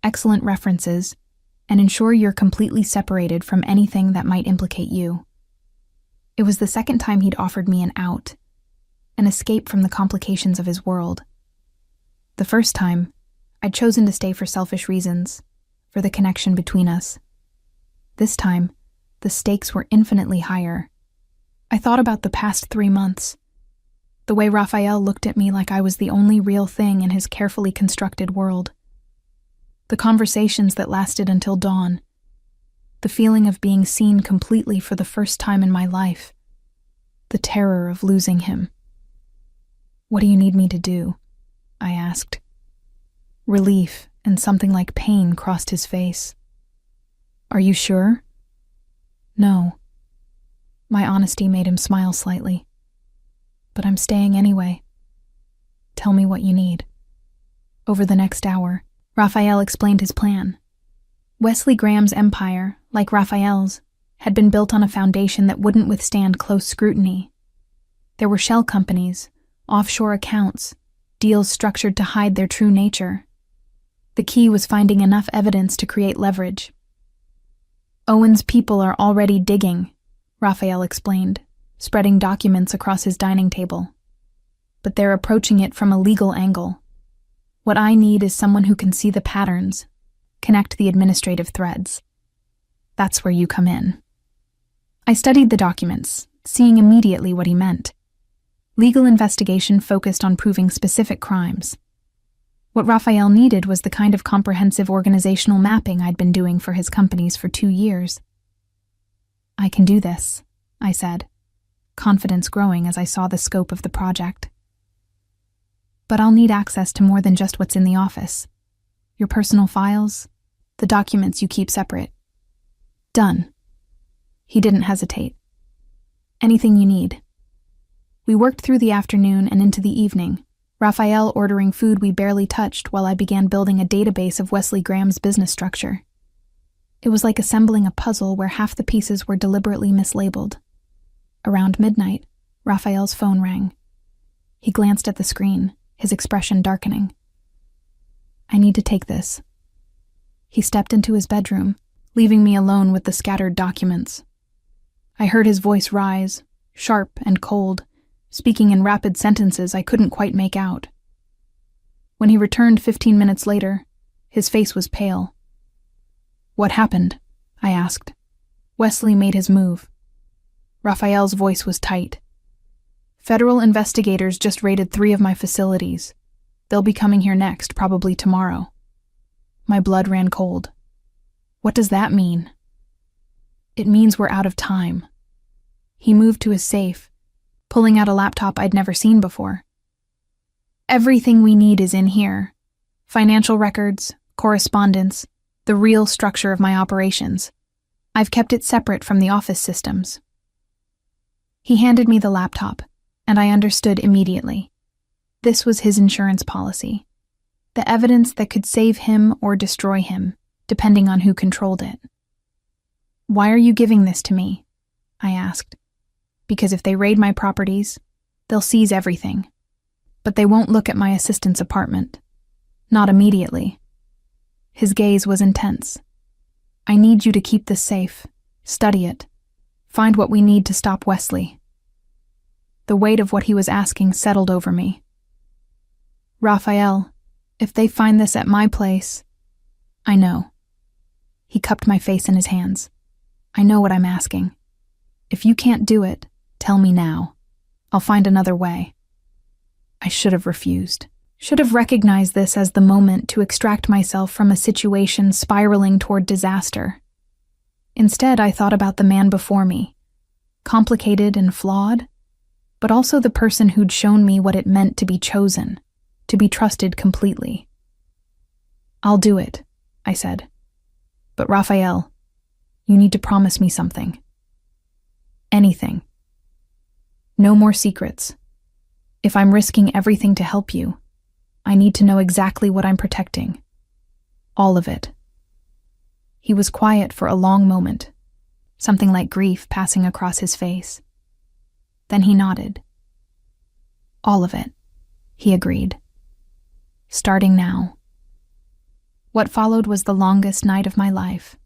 excellent references, and ensure you're completely separated from anything that might implicate you. It was the second time he'd offered me an out, an escape from the complications of his world. The first time, I'd chosen to stay for selfish reasons, for the connection between us. This time, the stakes were infinitely higher. I thought about the past 3 months, the way Raphael looked at me like I was the only real thing in his carefully constructed world. The conversations that lasted until dawn, the feeling of being seen completely for the first time in my life, the terror of losing him. What do you need me to do? I asked. Relief and something like pain crossed his face. Are you sure? No. My honesty made him smile slightly. But I'm staying anyway. Tell me what you need. Over the next hour, Raphael explained his plan. Wesley Graham's empire, like Raphael's, had been built on a foundation that wouldn't withstand close scrutiny. There were shell companies, offshore accounts, deals structured to hide their true nature. The key was finding enough evidence to create leverage. Owen's people are already digging, Raphael explained, spreading documents across his dining table. but they're approaching it from a legal angle. What I need is someone who can see the patterns, connect the administrative threads. That's where you come in. I studied the documents, seeing immediately what he meant. Legal investigation focused on proving specific crimes. What Raphael needed was the kind of comprehensive organizational mapping I'd been doing for his companies for 2 years. I can do this, I said, confidence growing as I saw the scope of the project. But I'll need access to more than just what's in the office. Your personal files, the documents you keep separate. Done. He didn't hesitate. Anything you need. We worked through the afternoon and into the evening, Raphael ordering food we barely touched while I began building a database of Wesley Graham's business structure. It was like assembling a puzzle where half the pieces were deliberately mislabeled. Around midnight, Raphael's phone rang. He glanced at the screen, his expression darkening. I need to take this. He stepped into his bedroom, leaving me alone with the scattered documents. I heard his voice rise, sharp and cold, speaking in rapid sentences I couldn't quite make out. When he returned 15 minutes later, his face was pale. What happened? I asked. Wesley made his move. Raphael's voice was tight. Federal investigators just raided 3 of my facilities. They'll be coming here next, probably tomorrow. My blood ran cold. What does that mean? It means we're out of time. He moved to his safe, pulling out a laptop I'd never seen before. Everything we need is in here. Financial records, correspondence, the real structure of my operations. I've kept it separate from the office systems. He handed me the laptop, and I understood immediately. This was his insurance policy. The evidence that could save him or destroy him, depending on who controlled it. Why are you giving this to me? I asked. Because if they raid my properties, they'll seize everything. But they won't look at my assistant's apartment. Not immediately. His gaze was intense. I need you to keep this safe. Study it. Find what we need to stop Wesley. The weight of what he was asking settled over me. Raphael, if they find this at my place... I know. He cupped my face in his hands. I know what I'm asking. If you can't do it, tell me now. I'll find another way. I should have refused. Should have recognized this as the moment to extract myself from a situation spiraling toward disaster. Instead, I thought about the man before me. Complicated and flawed, but also the person who'd shown me what it meant to be chosen, to be trusted completely. I'll do it, I said. But Raphael, you need to promise me something. Anything. No more secrets. If I'm risking everything to help you, I need to know exactly what I'm protecting. All of it. He was quiet for a long moment, something like grief passing across his face. Then he nodded. All of it, he agreed. Starting now. What followed was the longest night of my life.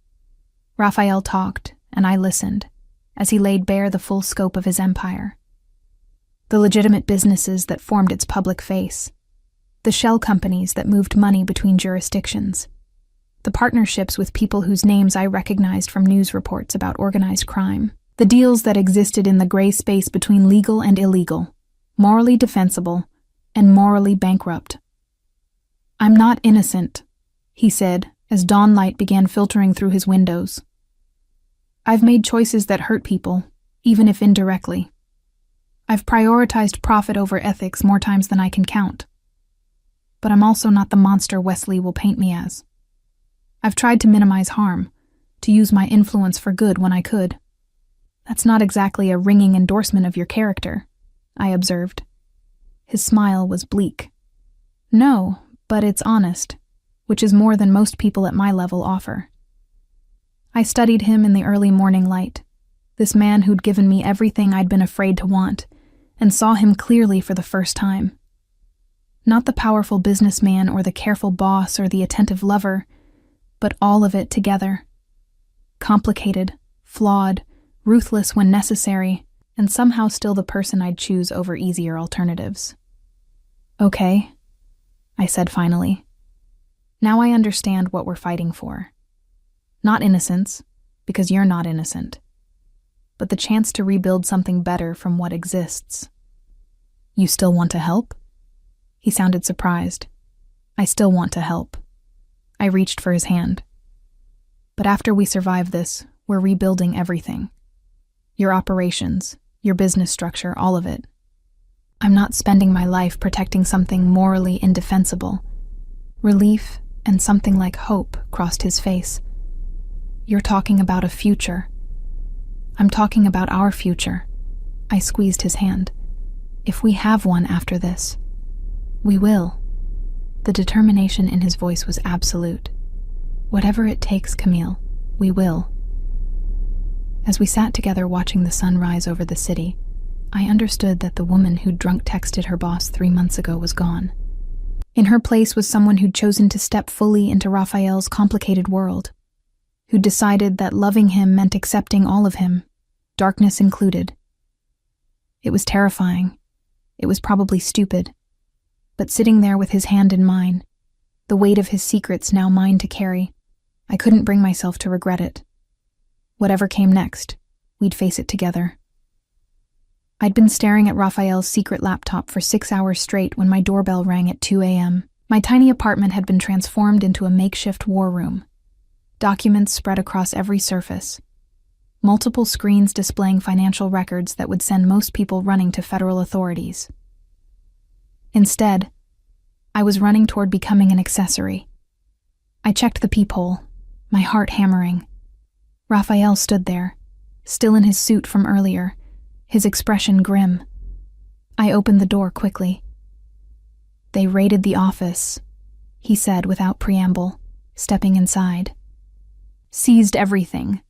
Raphael talked, and I listened, as he laid bare the full scope of his empire. The legitimate businesses that formed its public face. The shell companies that moved money between jurisdictions. The partnerships with people whose names I recognized from news reports about organized crime. The deals that existed in the gray space between legal and illegal, morally defensible, and morally bankrupt. I'm not innocent, he said as dawn light began filtering through his windows. I've made choices that hurt people, even if indirectly. I've prioritized profit over ethics more times than I can count. But I'm also not the monster Wesley will paint me as. I've tried to minimize harm, to use my influence for good when I could. That's not exactly a ringing endorsement of your character, I observed. His smile was bleak. No, but it's honest, which is more than most people at my level offer. I studied him in the early morning light, this man who'd given me everything I'd been afraid to want, and saw him clearly for the first time. Not the powerful businessman or the careful boss or the attentive lover, but all of it together. Complicated, flawed, ruthless when necessary, and somehow still the person I'd choose over easier alternatives. Okay, I said finally. Now I understand what we're fighting for. Not innocence, because you're not innocent, but the chance to rebuild something better from what exists. You still want to help? He sounded surprised. I still want to help. I reached for his hand. But after we survive this, we're rebuilding everything. Your operations, your business structure, all of it. I'm not spending my life protecting something morally indefensible. Relief and something like hope crossed his face. You're talking about a future. I'm talking about our future. I squeezed his hand. If we have one after this, we will. The determination in his voice was absolute. Whatever it takes, Camille, we will. As we sat together watching the sun rise over the city, I understood that the woman who'd drunk texted her boss 3 months ago was gone. In her place was someone who'd chosen to step fully into Raphael's complicated world, who'd decided that loving him meant accepting all of him, darkness included. It was terrifying. It was probably stupid. But sitting there with his hand in mine, the weight of his secrets now mine to carry, I couldn't bring myself to regret it. Whatever came next, we'd face it together. I'd been staring at Raphael's secret laptop for 6 hours straight when my doorbell rang at 2 a.m. My tiny apartment had been transformed into a makeshift war room. Documents spread across every surface. Multiple screens displaying financial records that would send most people running to federal authorities. Instead, I was running toward becoming an accessory. I checked the peephole, my heart hammering. Raphael stood there, still in his suit from earlier, his expression grim. I opened the door quickly. They raided the office, he said without preamble, stepping inside. Seized everything.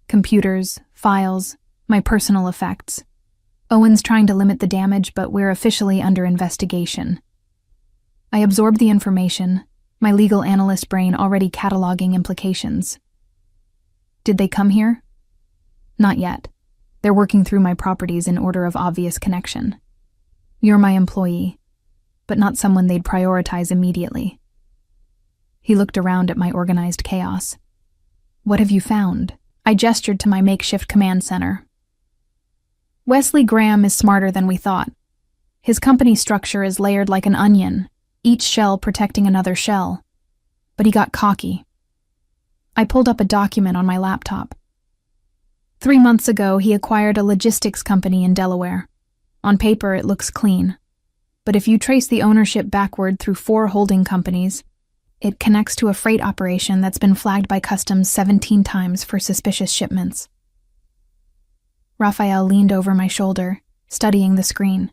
Computers, files, my personal effects. Owen's trying to limit the damage, but we're officially under investigation. I absorbed the information, my legal analyst brain already cataloging implications. Did they come here? Not yet. They're working through my properties in order of obvious connection. You're my employee, but not someone they'd prioritize immediately. He looked around at my organized chaos. What have you found? I gestured to my makeshift command center. Wesley Graham is smarter than we thought. His company structure is layered like an onion, each shell protecting another shell. But he got cocky. I pulled up a document on my laptop. 3 months ago, he acquired a logistics company in Delaware. On paper, it looks clean. But if you trace the ownership backward through 4 holding companies, it connects to a freight operation that's been flagged by customs 17 times for suspicious shipments. Raphael leaned over my shoulder, studying the screen.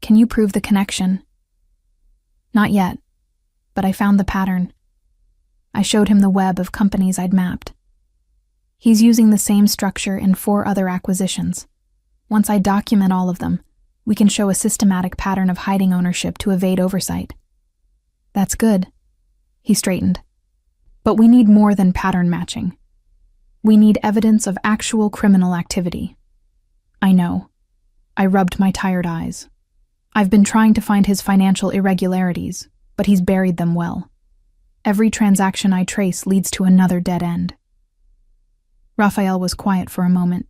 Can you prove the connection? Not yet, but I found the pattern. I showed him the web of companies I'd mapped. He's using the same structure in 4 other acquisitions. Once I document all of them, we can show a systematic pattern of hiding ownership to evade oversight. That's good. He straightened. But we need more than pattern matching. We need evidence of actual criminal activity. I know. I rubbed my tired eyes. I've been trying to find his financial irregularities, but he's buried them well. Every transaction I trace leads to another dead end. Raphael was quiet for a moment.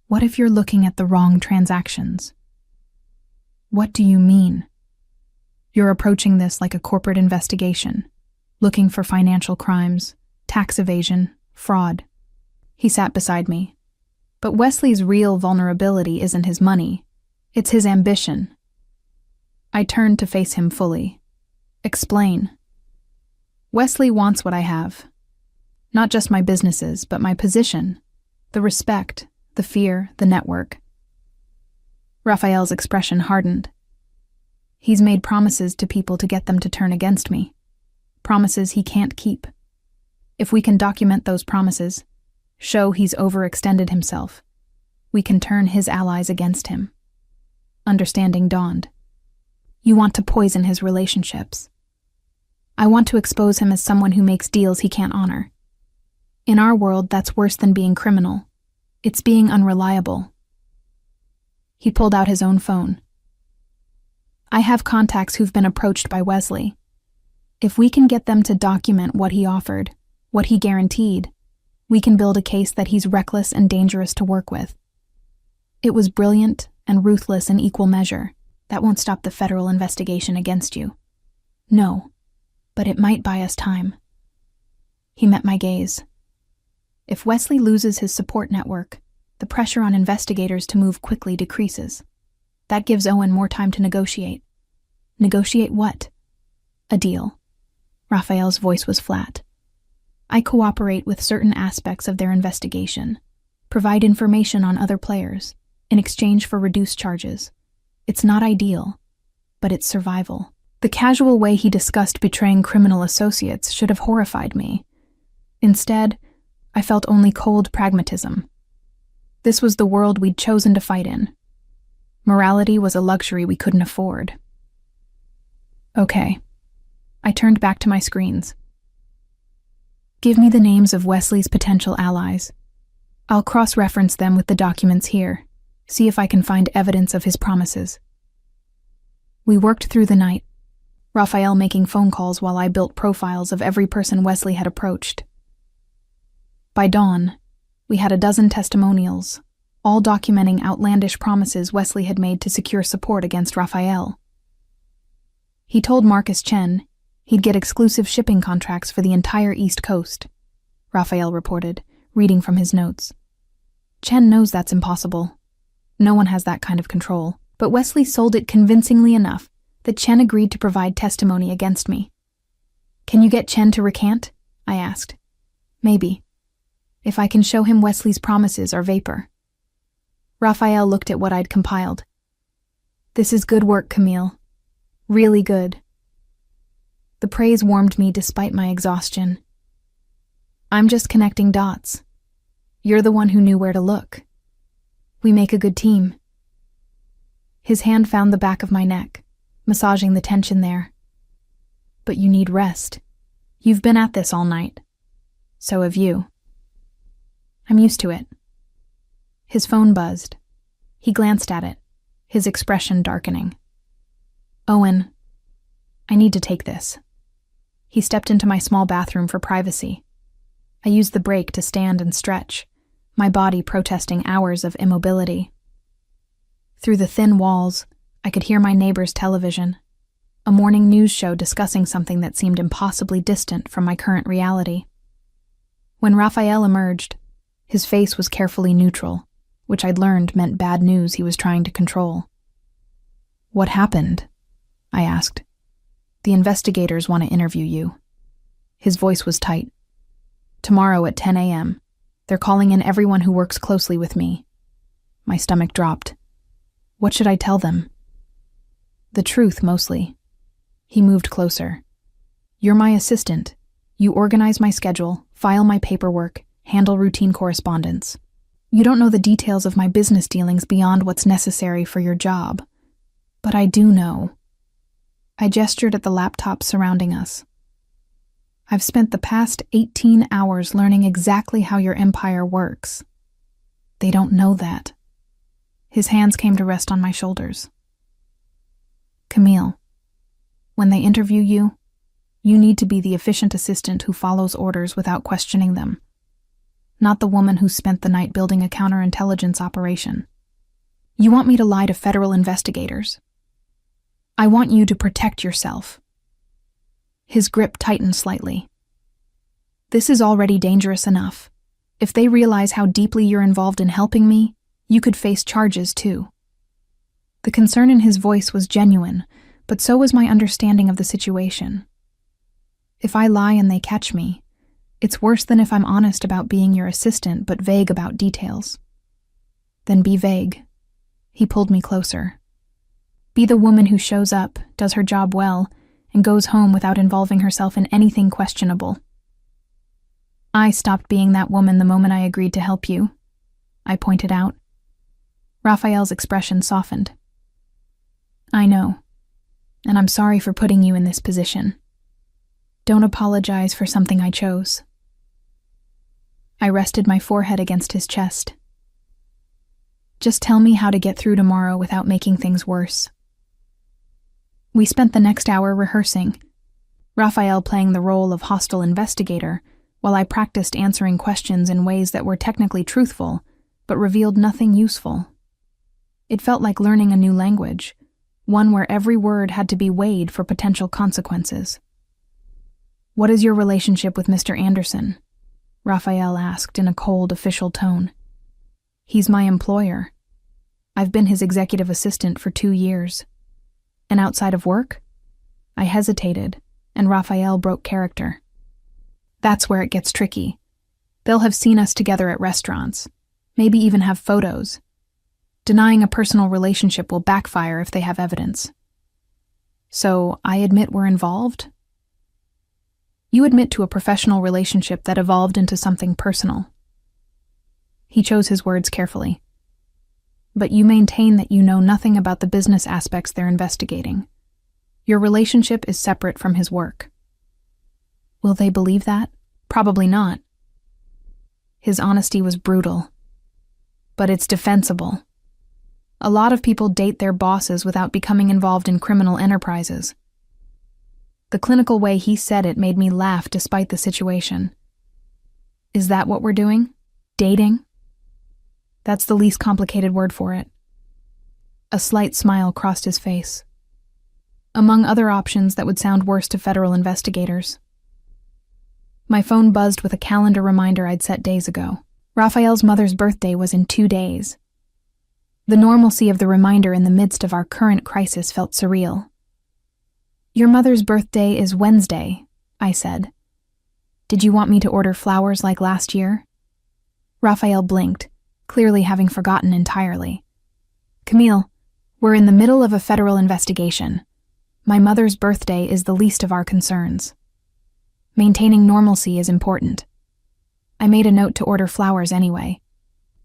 What if you're looking at the wrong transactions? What do you mean? You're approaching this like a corporate investigation, looking for financial crimes, tax evasion, fraud. He sat beside me. But Wesley's real vulnerability isn't his money. It's his ambition. I turned to face him fully. Explain. Wesley wants what I have. Not just my businesses, but my position, the respect, the fear, the network. Raphael's expression hardened. He's made promises to people to get them to turn against me. Promises he can't keep. If we can document those promises, show he's overextended himself, we can turn his allies against him. Understanding dawned. You want to poison his relationships. I want to expose him as someone who makes deals he can't honor. In our world, that's worse than being criminal. It's being unreliable. He pulled out his own phone. I have contacts who've been approached by Wesley. If we can get them to document what he offered, what he guaranteed, we can build a case that he's reckless and dangerous to work with. It was brilliant and ruthless in equal measure. That won't stop the federal investigation against you. No, but it might buy us time. He met my gaze. If Wesley loses his support network, the pressure on investigators to move quickly decreases. That gives Owen more time to negotiate. Negotiate what? A deal. Raphael's voice was flat. I cooperate with certain aspects of their investigation, provide information on other players, in exchange for reduced charges. It's not ideal, but it's survival. The casual way he discussed betraying criminal associates should have horrified me. Instead, I felt only cold pragmatism. This was the world we'd chosen to fight in. Morality was a luxury we couldn't afford. Okay. I turned back to my screens. Give me the names of Wesley's potential allies. I'll cross-reference them with the documents here, see if I can find evidence of his promises. We worked through the night, Raphael making phone calls while I built profiles of every person Wesley had approached. By dawn, we had 12 testimonials, all documenting outlandish promises Wesley had made to secure support against Raphael. He told Marcus Chen he'd get exclusive shipping contracts for the entire East Coast, Raphael reported, reading from his notes. Chen knows that's impossible. No one has that kind of control, but Wesley sold it convincingly enough that Chen agreed to provide testimony against me. Can you get Chen to recant? I asked. Maybe. If I can show him Wesley's promises are vapor. Raphael looked at what I'd compiled. This is good work, Camille. Really good. The praise warmed me despite my exhaustion. I'm just connecting dots. You're the one who knew where to look. We make a good team. His hand found the back of my neck, massaging the tension there. But you need rest. You've been at this all night. So have you. I'm used to it. His phone buzzed. He glanced at it, his expression darkening. Owen, I need to take this. He stepped into my small bathroom for privacy. I used the break to stand and stretch, my body protesting hours of immobility. Through the thin walls, I could hear my neighbor's television, a morning news show discussing something that seemed impossibly distant from my current reality. When Raphael emerged, his face was carefully neutral, which I'd learned meant bad news he was trying to control. What happened? I asked. The investigators want to interview you. His voice was tight. Tomorrow at 10 a.m. They're calling in everyone who works closely with me. My stomach dropped. What should I tell them? The truth, mostly. He moved closer. You're my assistant. You organize my schedule, file my paperwork, handle routine correspondence. You don't know the details of my business dealings beyond what's necessary for your job. But I do know. I gestured at the laptop surrounding us. I've spent the past 18 hours learning exactly how your empire works. They don't know that. His hands came to rest on my shoulders. Camille, when they interview you, you need to be the efficient assistant who follows orders without questioning them, not the woman who spent the night building a counterintelligence operation. You want me to lie to federal investigators. I want you to protect yourself. His grip tightened slightly. This is already dangerous enough. If they realize how deeply you're involved in helping me, you could face charges too. The concern in his voice was genuine, but so was my understanding of the situation. If I lie and they catch me, it's worse than if I'm honest about being your assistant but vague about details. Then be vague. He pulled me closer. Be the woman who shows up, does her job well, and goes home without involving herself in anything questionable. I stopped being that woman the moment I agreed to help you, I pointed out. Raphael's expression softened. I know, and I'm sorry for putting you in this position. Don't apologize for something I chose. I rested my forehead against his chest. Just tell me how to get through tomorrow without making things worse. We spent the next hour rehearsing, Raphael playing the role of hostile investigator, while I practiced answering questions in ways that were technically truthful, but revealed nothing useful. It felt like learning a new language, one where every word had to be weighed for potential consequences. "What is your relationship with Mr. Anderson?" Raphael asked in a cold, official tone. "He's my employer. I've been his executive assistant for 2 years. And outside of work?" I hesitated, and Raphael broke character. "That's where it gets tricky. They'll have seen us together at restaurants, maybe even have photos. Denying a personal relationship will backfire if they have evidence. So, I admit we're involved?" "You admit to a professional relationship that evolved into something personal." He chose his words carefully. "But you maintain that you know nothing about the business aspects they're investigating. Your relationship is separate from his work." Will they believe that? Probably not. His honesty was brutal. But it's defensible. A lot of people date their bosses without becoming involved in criminal enterprises. The clinical way he said it made me laugh despite the situation. "Is that what we're doing? Dating?" "That's the least complicated word for it." A slight smile crossed his face. "Among other options that would sound worse to federal investigators." My phone buzzed with a calendar reminder I'd set days ago. Raphael's mother's birthday was in 2 days. The normalcy of the reminder in the midst of our current crisis felt surreal. "Your mother's birthday is Wednesday," I said. "Did you want me to order flowers like last year?" Raphael blinked, clearly having forgotten entirely. "Camille, we're in the middle of a federal investigation. My mother's birthday is the least of our concerns. Maintaining normalcy is important. I made a note to order flowers anyway.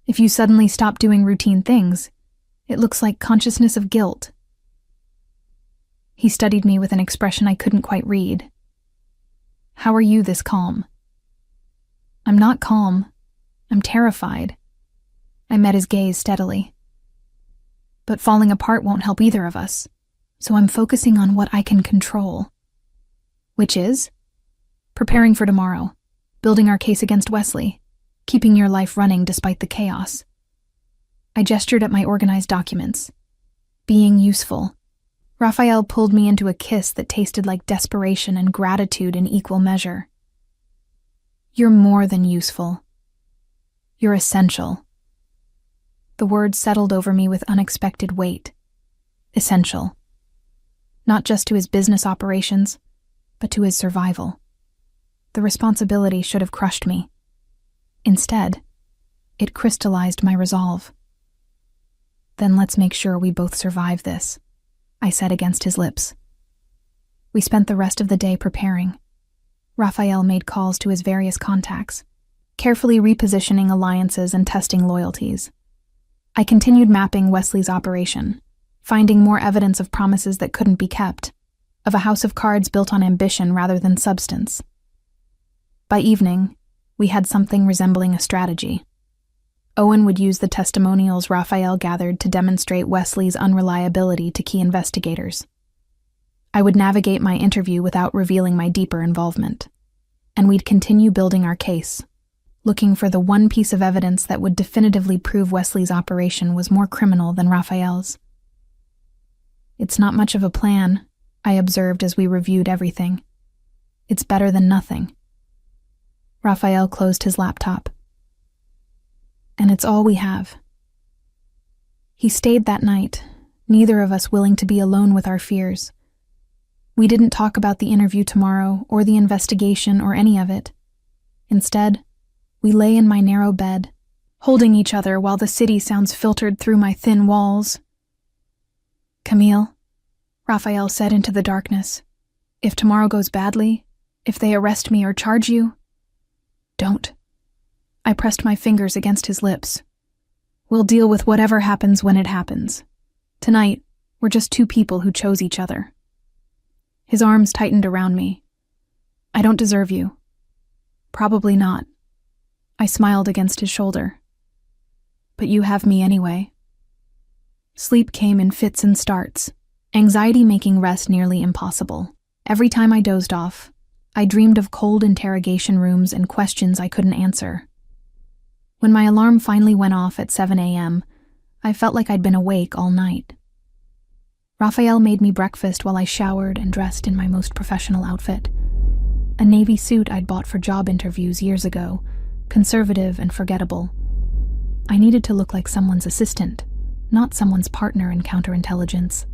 If you suddenly stop doing routine things, it looks like consciousness of guilt." He studied me with an expression I couldn't quite read. "How are you this calm?" "I'm not calm. I'm terrified." I met his gaze steadily. "But falling apart won't help either of us, so I'm focusing on what I can control." "Which is?" "Preparing for tomorrow, building our case against Wesley, keeping your life running despite the chaos." I gestured at my organized documents. "Being useful." Raphael pulled me into a kiss that tasted like desperation and gratitude in equal measure. "You're more than useful. You're essential." The words settled over me with unexpected weight. Essential. Not just to his business operations, but to his survival. The responsibility should have crushed me. Instead, it crystallized my resolve. "Then let's make sure we both survive this," I said against his lips. We spent the rest of the day preparing. Raphael made calls to his various contacts, carefully repositioning alliances and testing loyalties. I continued mapping Wesley's operation, finding more evidence of promises that couldn't be kept, of a house of cards built on ambition rather than substance. By evening, we had something resembling a strategy. Owen would use the testimonials Raphael gathered to demonstrate Wesley's unreliability to key investigators. I would navigate my interview without revealing my deeper involvement, and we'd continue building our case, looking for the one piece of evidence that would definitively prove Wesley's operation was more criminal than Raphael's. "It's not much of a plan," I observed as we reviewed everything. "It's better than nothing." Raphael closed his laptop. "And it's all we have." He stayed that night, neither of us willing to be alone with our fears. We didn't talk about the interview tomorrow, or the investigation, or any of it. Instead, we lay in my narrow bed, holding each other while the city sounds filtered through my thin walls. "Camille," Raphael said into the darkness, "if tomorrow goes badly, if they arrest me or charge you, don't." I pressed my fingers against his lips. "We'll deal with whatever happens when it happens. Tonight, we're just 2 people who chose each other." His arms tightened around me. "I don't deserve you." "Probably not." I smiled against his shoulder. "But you have me anyway." Sleep came in fits and starts, anxiety making rest nearly impossible. Every time I dozed off, I dreamed of cold interrogation rooms and questions I couldn't answer. When my alarm finally went off at 7 a.m., I felt like I'd been awake all night. Raphael made me breakfast while I showered and dressed in my most professional outfit. A navy suit I'd bought for job interviews years ago, conservative and forgettable. I needed to look like someone's assistant, not someone's partner in counterintelligence.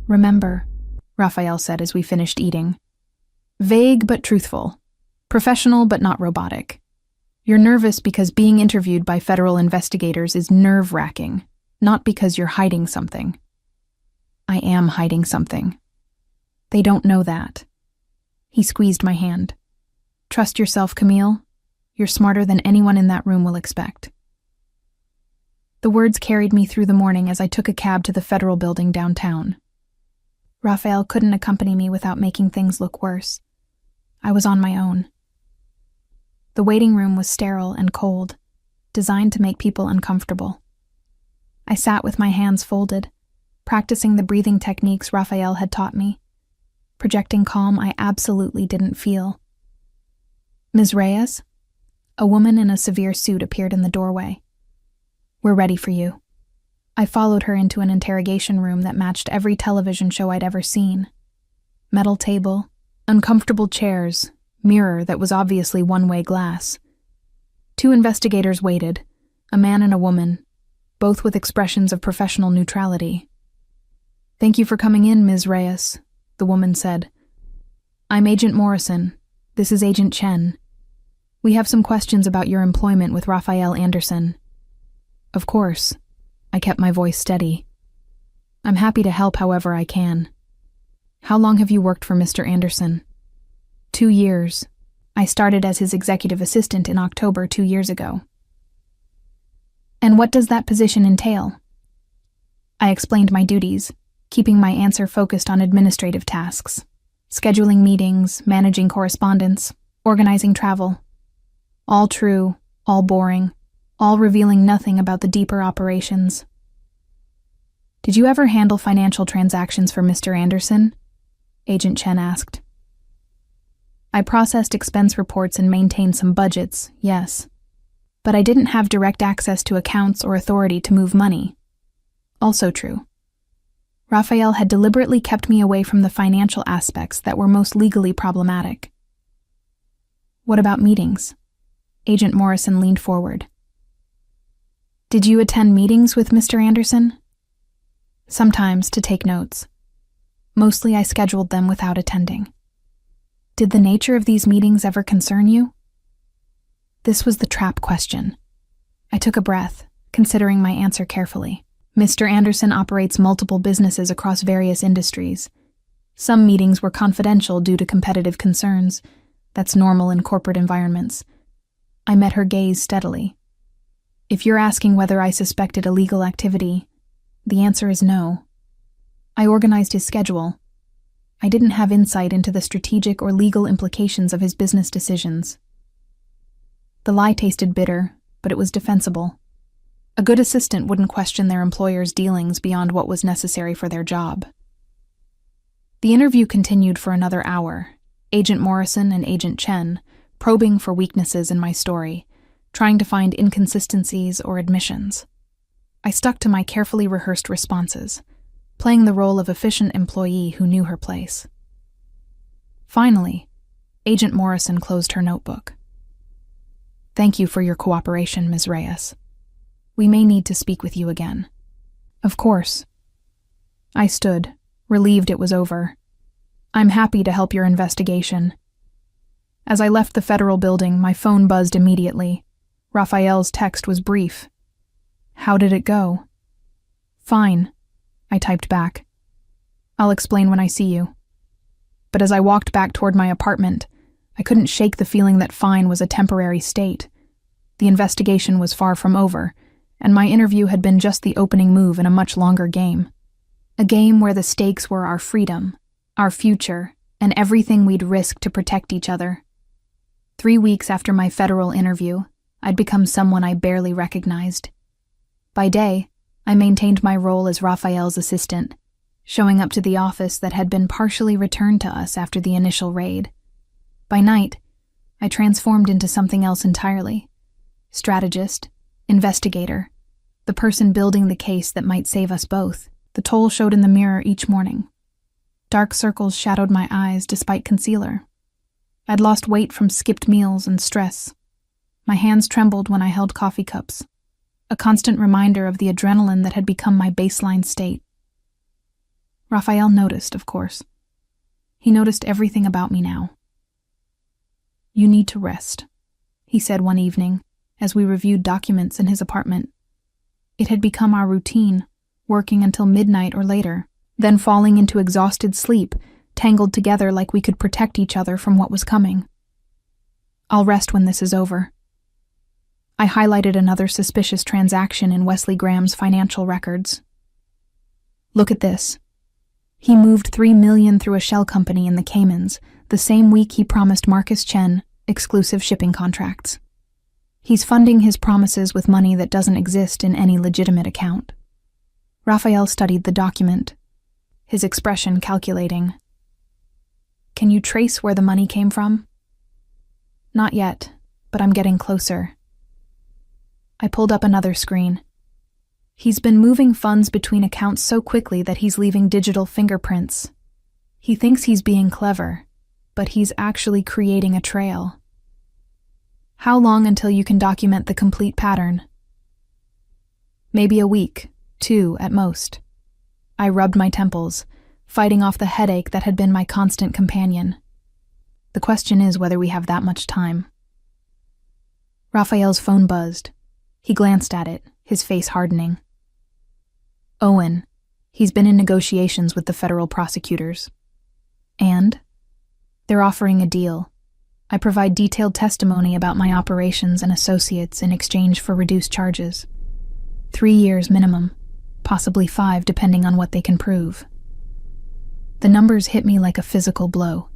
"Remember," Raphael said as we finished eating. "Vague but truthful. Professional but not robotic. You're nervous because being interviewed by federal investigators is nerve-wracking, not because you're hiding something." I am hiding something. They don't know that. He squeezed my hand. "Trust yourself, Camille. You're smarter than anyone in that room will expect." The words carried me through the morning as I took a cab to the federal building downtown. Raphael couldn't accompany me without making things look worse. I was on my own. The waiting room was sterile and cold, designed to make people uncomfortable. I sat with my hands folded, practicing the breathing techniques Raphael had taught me, projecting calm I absolutely didn't feel. "Ms. Reyes?" A woman in a severe suit appeared in the doorway. "We're ready for you." I followed her into an interrogation room that matched every television show I'd ever seen. Metal table, uncomfortable chairs, mirror that was obviously one-way glass. 2 investigators waited, a man and a woman, both with expressions of professional neutrality. "Thank you for coming in, Ms. Reyes," the woman said. "I'm Agent Morrison. This is Agent Chen. We have some questions about your employment with Raphael Anderson." "Of course." I kept my voice steady. "I'm happy to help however I can. How long have you worked for Mr. Anderson?" 2 years. I started as his executive assistant in October 2 years ago. "And what does that position entail?" I explained my duties, keeping my answer focused on administrative tasks, scheduling meetings, managing correspondence, organizing travel. All true, all boring, all revealing nothing about the deeper operations. "Did you ever handle financial transactions for Mr. Anderson?" Agent Chen asked. "I processed expense reports and maintained some budgets, yes. But I didn't have direct access to accounts or authority to move money." Also true. Raphael had deliberately kept me away from the financial aspects that were most legally problematic. "What about meetings?" Agent Morrison leaned forward. "Did you attend meetings with Mr. Anderson?" "Sometimes to take notes. Mostly I scheduled them without attending." "Did the nature of these meetings ever concern you?" This was the trap question. I took a breath, considering my answer carefully. Mr. Anderson operates multiple businesses across various industries. Some meetings were confidential due to competitive concerns. That's normal in corporate environments. I met her gaze steadily. "If you're asking whether I suspected illegal activity, the answer is no. I organized his schedule. I didn't have insight into the strategic or legal implications of his business decisions." The lie tasted bitter, but it was defensible. A good assistant wouldn't question their employer's dealings beyond what was necessary for their job. The interview continued for another hour, Agent Morrison and Agent Chen probing for weaknesses in my story, trying to find inconsistencies or admissions. I stuck to my carefully rehearsed responses, playing the role of efficient employee who knew her place. Finally, Agent Morrison closed her notebook. "Thank you for your cooperation, Ms. Reyes. We may need to speak with you again." "Of course." I stood, relieved it was over. "I'm happy to help your investigation." As I left the federal building, my phone buzzed immediately. Raphael's text was brief. "How did it go?" "Fine," I typed back. "I'll explain when I see you." But as I walked back toward my apartment, I couldn't shake the feeling that fine was a temporary state. The investigation was far from over, and my interview had been just the opening move in a much longer game. A game where the stakes were our freedom, our future, and everything we'd risk to protect each other. 3 weeks after my federal interview, I'd become someone I barely recognized. By day, I maintained my role as Raphael's assistant, showing up to the office that had been partially returned to us after the initial raid. By night, I transformed into something else entirely. Strategist, investigator, the person building the case that might save us both. The toll showed in the mirror each morning. Dark circles shadowed my eyes despite concealer. I'd lost weight from skipped meals and stress. My hands trembled when I held coffee cups, a constant reminder of the adrenaline that had become my baseline state. Raphael noticed, of course. He noticed everything about me now. "You need to rest," he said one evening as we reviewed documents in his apartment. It had become our routine, working until midnight or later, then falling into exhausted sleep, tangled together like we could protect each other from what was coming. "I'll rest when this is over." I highlighted another suspicious transaction in Wesley Graham's financial records. "Look at this. He moved $3 million through a shell company in the Caymans, the same week he promised Marcus Chen exclusive shipping contracts. He's funding his promises with money that doesn't exist in any legitimate account." Raphael studied the document, his expression calculating. "Can you trace where the money came from?" "Not yet, but I'm getting closer." I pulled up another screen. "He's been moving funds between accounts so quickly that he's leaving digital fingerprints. He thinks he's being clever, but he's actually creating a trail." "How long until you can document the complete pattern?" "Maybe a week, 2 at most." I rubbed my temples, fighting off the headache that had been my constant companion. The question is whether we have that much time. Raphael's phone buzzed. He glanced at it, his face hardening. "Owen. He's been in negotiations with the federal prosecutors." "And?" "They're offering a deal. I provide detailed testimony about my operations and associates in exchange for reduced charges. 3 years minimum, possibly 5 depending on what they can prove." The numbers hit me like a physical blow.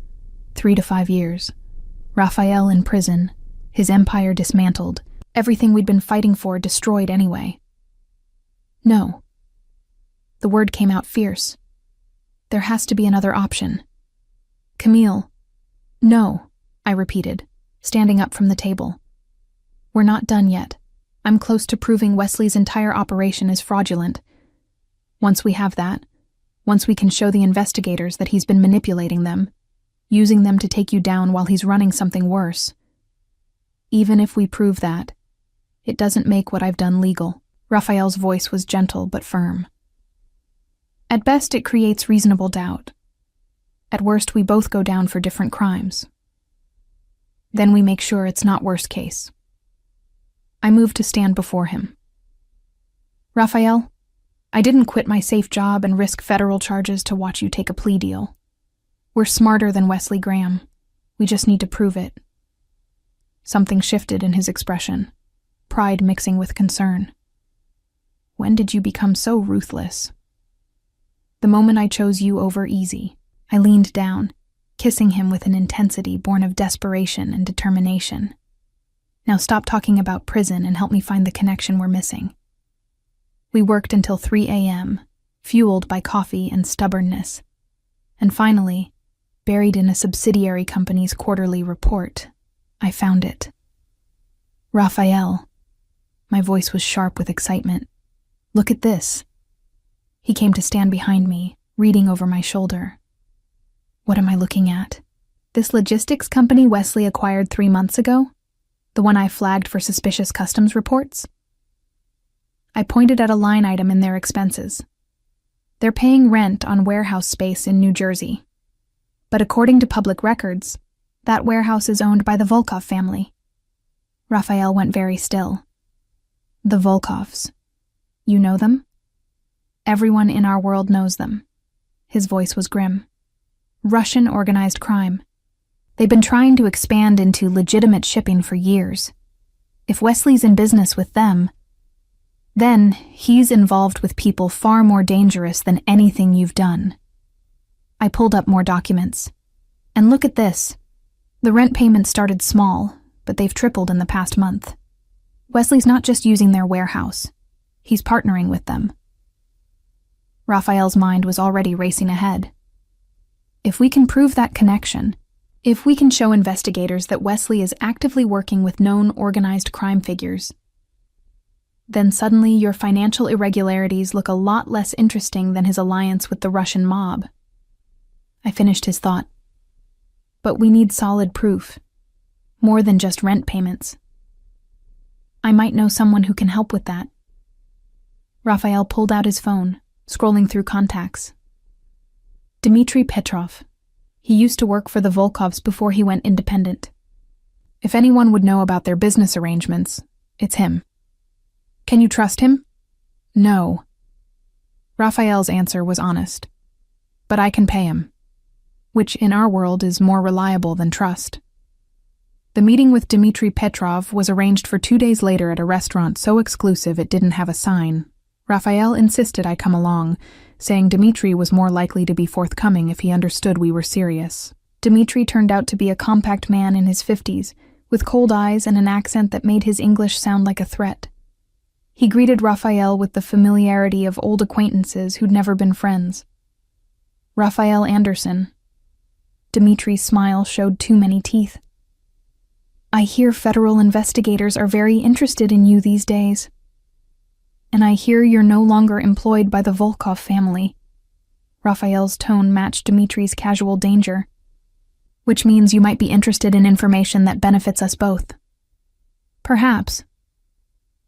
3 to 5 years. Raphael in prison, his empire dismantled, everything we'd been fighting for destroyed anyway. "No." The word came out fierce. "There has to be another option." "Camille." "No," I repeated, standing up from the table. "We're not done yet. I'm close to proving Wesley's entire operation is fraudulent. Once we have that, once we can show the investigators that he's been manipulating them, using them to take you down while he's running something worse. Even if we prove that, it doesn't make what I've done legal." Raphael's voice was gentle but firm. "At best, it creates reasonable doubt. At worst, we both go down for different crimes. Then we make sure it's not worst case." I moved to stand before him. "Raphael, I didn't quit my safe job and risk federal charges to watch you take a plea deal. We're smarter than Wesley Graham. We just need to prove it." Something shifted in his expression, pride mixing with concern. "When did you become so ruthless?" "The moment I chose you over easy." I leaned down, kissing him with an intensity born of desperation and determination. "Now stop talking about prison and help me find the connection we're missing." We worked until 3 a.m., fueled by coffee and stubbornness. And finally, buried in a subsidiary company's quarterly report, I found it. "Raphael." My voice was sharp with excitement. "Look at this." He came to stand behind me, reading over my shoulder. "What am I looking at?" "This logistics company Wesley acquired 3 months ago? The one I flagged for suspicious customs reports?" I pointed at a line item in their expenses. "They're paying rent on warehouse space in New Jersey. But according to public records, that warehouse is owned by the Volkov family." Raphael went very still. "The Volkovs. You know them?" "Everyone in our world knows them." His voice was grim. "Russian organized crime. They've been trying to expand into legitimate shipping for years. If Wesley's in business with them, then he's involved with people far more dangerous than anything you've done." I pulled up more documents. "And look at this. The rent payments started small, but they've tripled in the past month. Wesley's not just using their warehouse. He's partnering with them." Raphael's mind was already racing ahead. If we can prove that connection, if we can show investigators that Wesley is actively working with known organized crime figures, then suddenly your financial irregularities look a lot less interesting than his alliance with the Russian mob. I finished his thought. But we need solid proof. More than just rent payments. I might know someone who can help with that. Raphael pulled out his phone, scrolling through contacts. Dmitry Petrov. He used to work for the Volkovs before he went independent. If anyone would know about their business arrangements, it's him. Can you trust him? No. Raphael's answer was honest. But I can pay him, which in our world is more reliable than trust. The meeting with Dmitry Petrov was arranged for 2 days later at a restaurant so exclusive it didn't have a sign. Raphael insisted I come along, saying Dmitry was more likely to be forthcoming if he understood we were serious. Dmitry turned out to be a compact man in his 50s, with cold eyes and an accent that made his English sound like a threat. He greeted Raphael with the familiarity of old acquaintances who'd never been friends. Raphael Anderson. Dmitry's smile showed too many teeth. I hear federal investigators are very interested in you these days. And I hear you're no longer employed by the Volkov family. Raphael's tone matched Dmitry's casual danger, which means you might be interested in information that benefits us both. Perhaps.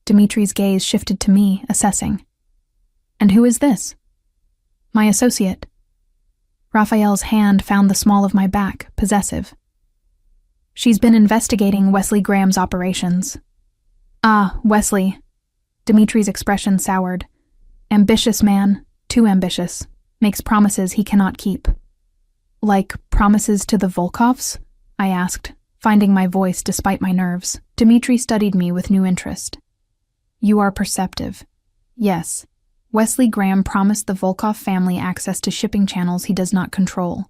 Dmitry's gaze shifted to me, assessing. And who is this? My associate. Raphael's hand found the small of my back, possessive. She's been investigating Wesley Graham's operations. Ah, Wesley. Dmitry's expression soured. Ambitious man, too ambitious, makes promises he cannot keep. Like promises to the Volkovs? I asked, finding my voice despite my nerves. Dmitry studied me with new interest. You are perceptive. Yes, Wesley Graham promised the Volkov family access to shipping channels he does not control.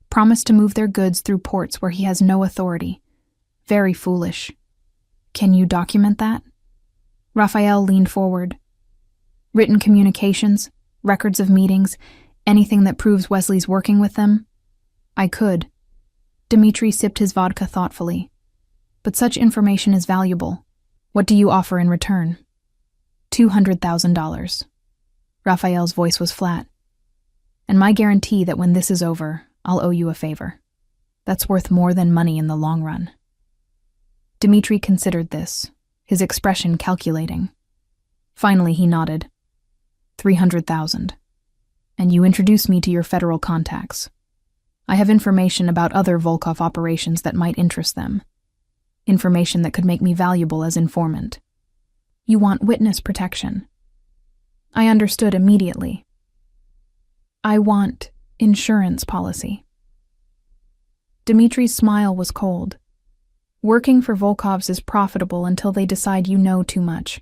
Promised to move their goods through ports where he has no authority. Very foolish. Can you document that? Raphael leaned forward. Written communications, records of meetings, anything that proves Wesley's working with them? I could. Dmitry sipped his vodka thoughtfully. But such information is valuable. What do you offer in return? $200,000. Raphael's voice was flat. And my guarantee that when this is over, I'll owe you a favor. That's worth more than money in the long run. Dmitry considered this, his expression calculating. Finally, he nodded. 300,000. And you introduce me to your federal contacts. I have information about other Volkov operations that might interest them. Information that could make me valuable as informant. You want witness protection. I understood immediately. I want insurance policy. Dmitry's smile was cold. Working for Volkovs is profitable until they decide you know too much.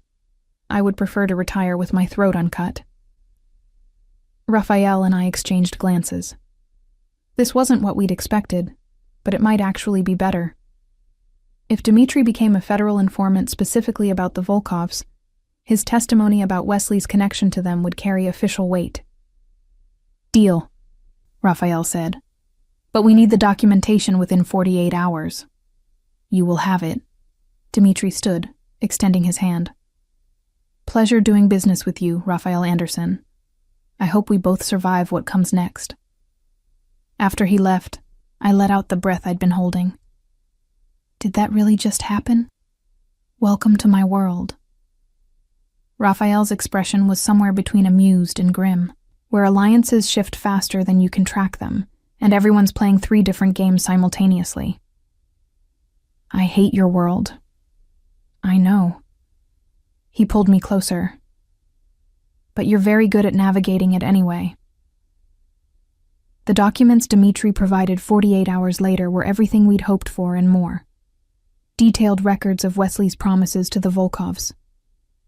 I would prefer to retire with my throat uncut. Raphael and I exchanged glances. This wasn't what we'd expected, but it might actually be better. If Dmitry became a federal informant specifically about the Volkovs, his testimony about Wesley's connection to them would carry official weight. Deal, Raphael said. But we need the documentation within 48 hours. You will have it. Dmitry stood, extending his hand. Pleasure doing business with you, Raphael Anderson. I hope we both survive what comes next. After he left, I let out the breath I'd been holding. Did that really just happen? Welcome to my world. Raphael's expression was somewhere between amused and grim, where alliances shift faster than you can track them, and everyone's playing 3 different games simultaneously. I hate your world. I know. He pulled me closer. But you're very good at navigating it anyway. The documents Dmitry provided 48 hours later were everything we'd hoped for and more. Detailed records of Wesley's promises to the Volkovs.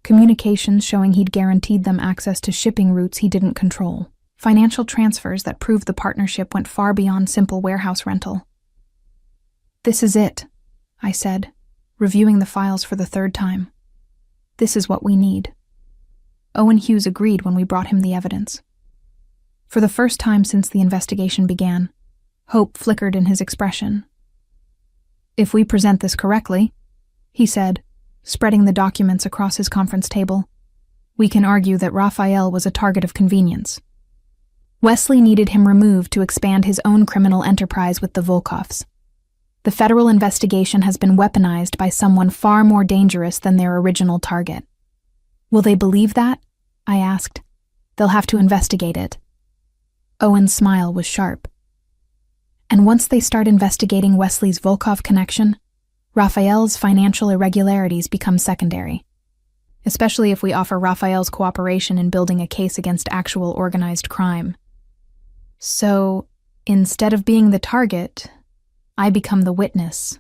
Communications showing he'd guaranteed them access to shipping routes he didn't control. Financial transfers that proved the partnership went far beyond simple warehouse rental. This is it, I said, reviewing the files for the 3rd time. This is what we need. Owen Hughes agreed when we brought him the evidence. For the first time since the investigation began, hope flickered in his expression. "If we present this correctly," he said, spreading the documents across his conference table, "we can argue that Raphael was a target of convenience. Wesley needed him removed to expand his own criminal enterprise with the Volkoffs. The federal investigation has been weaponized by someone far more dangerous than their original target." "Will they believe that?" I asked. "They'll have to investigate it." Owen's smile was sharp. "And once they start investigating Wesley's Volkov connection, Raphael's financial irregularities become secondary. Especially if we offer Raphael's cooperation in building a case against actual organized crime. So, instead of being the target, I become the witness."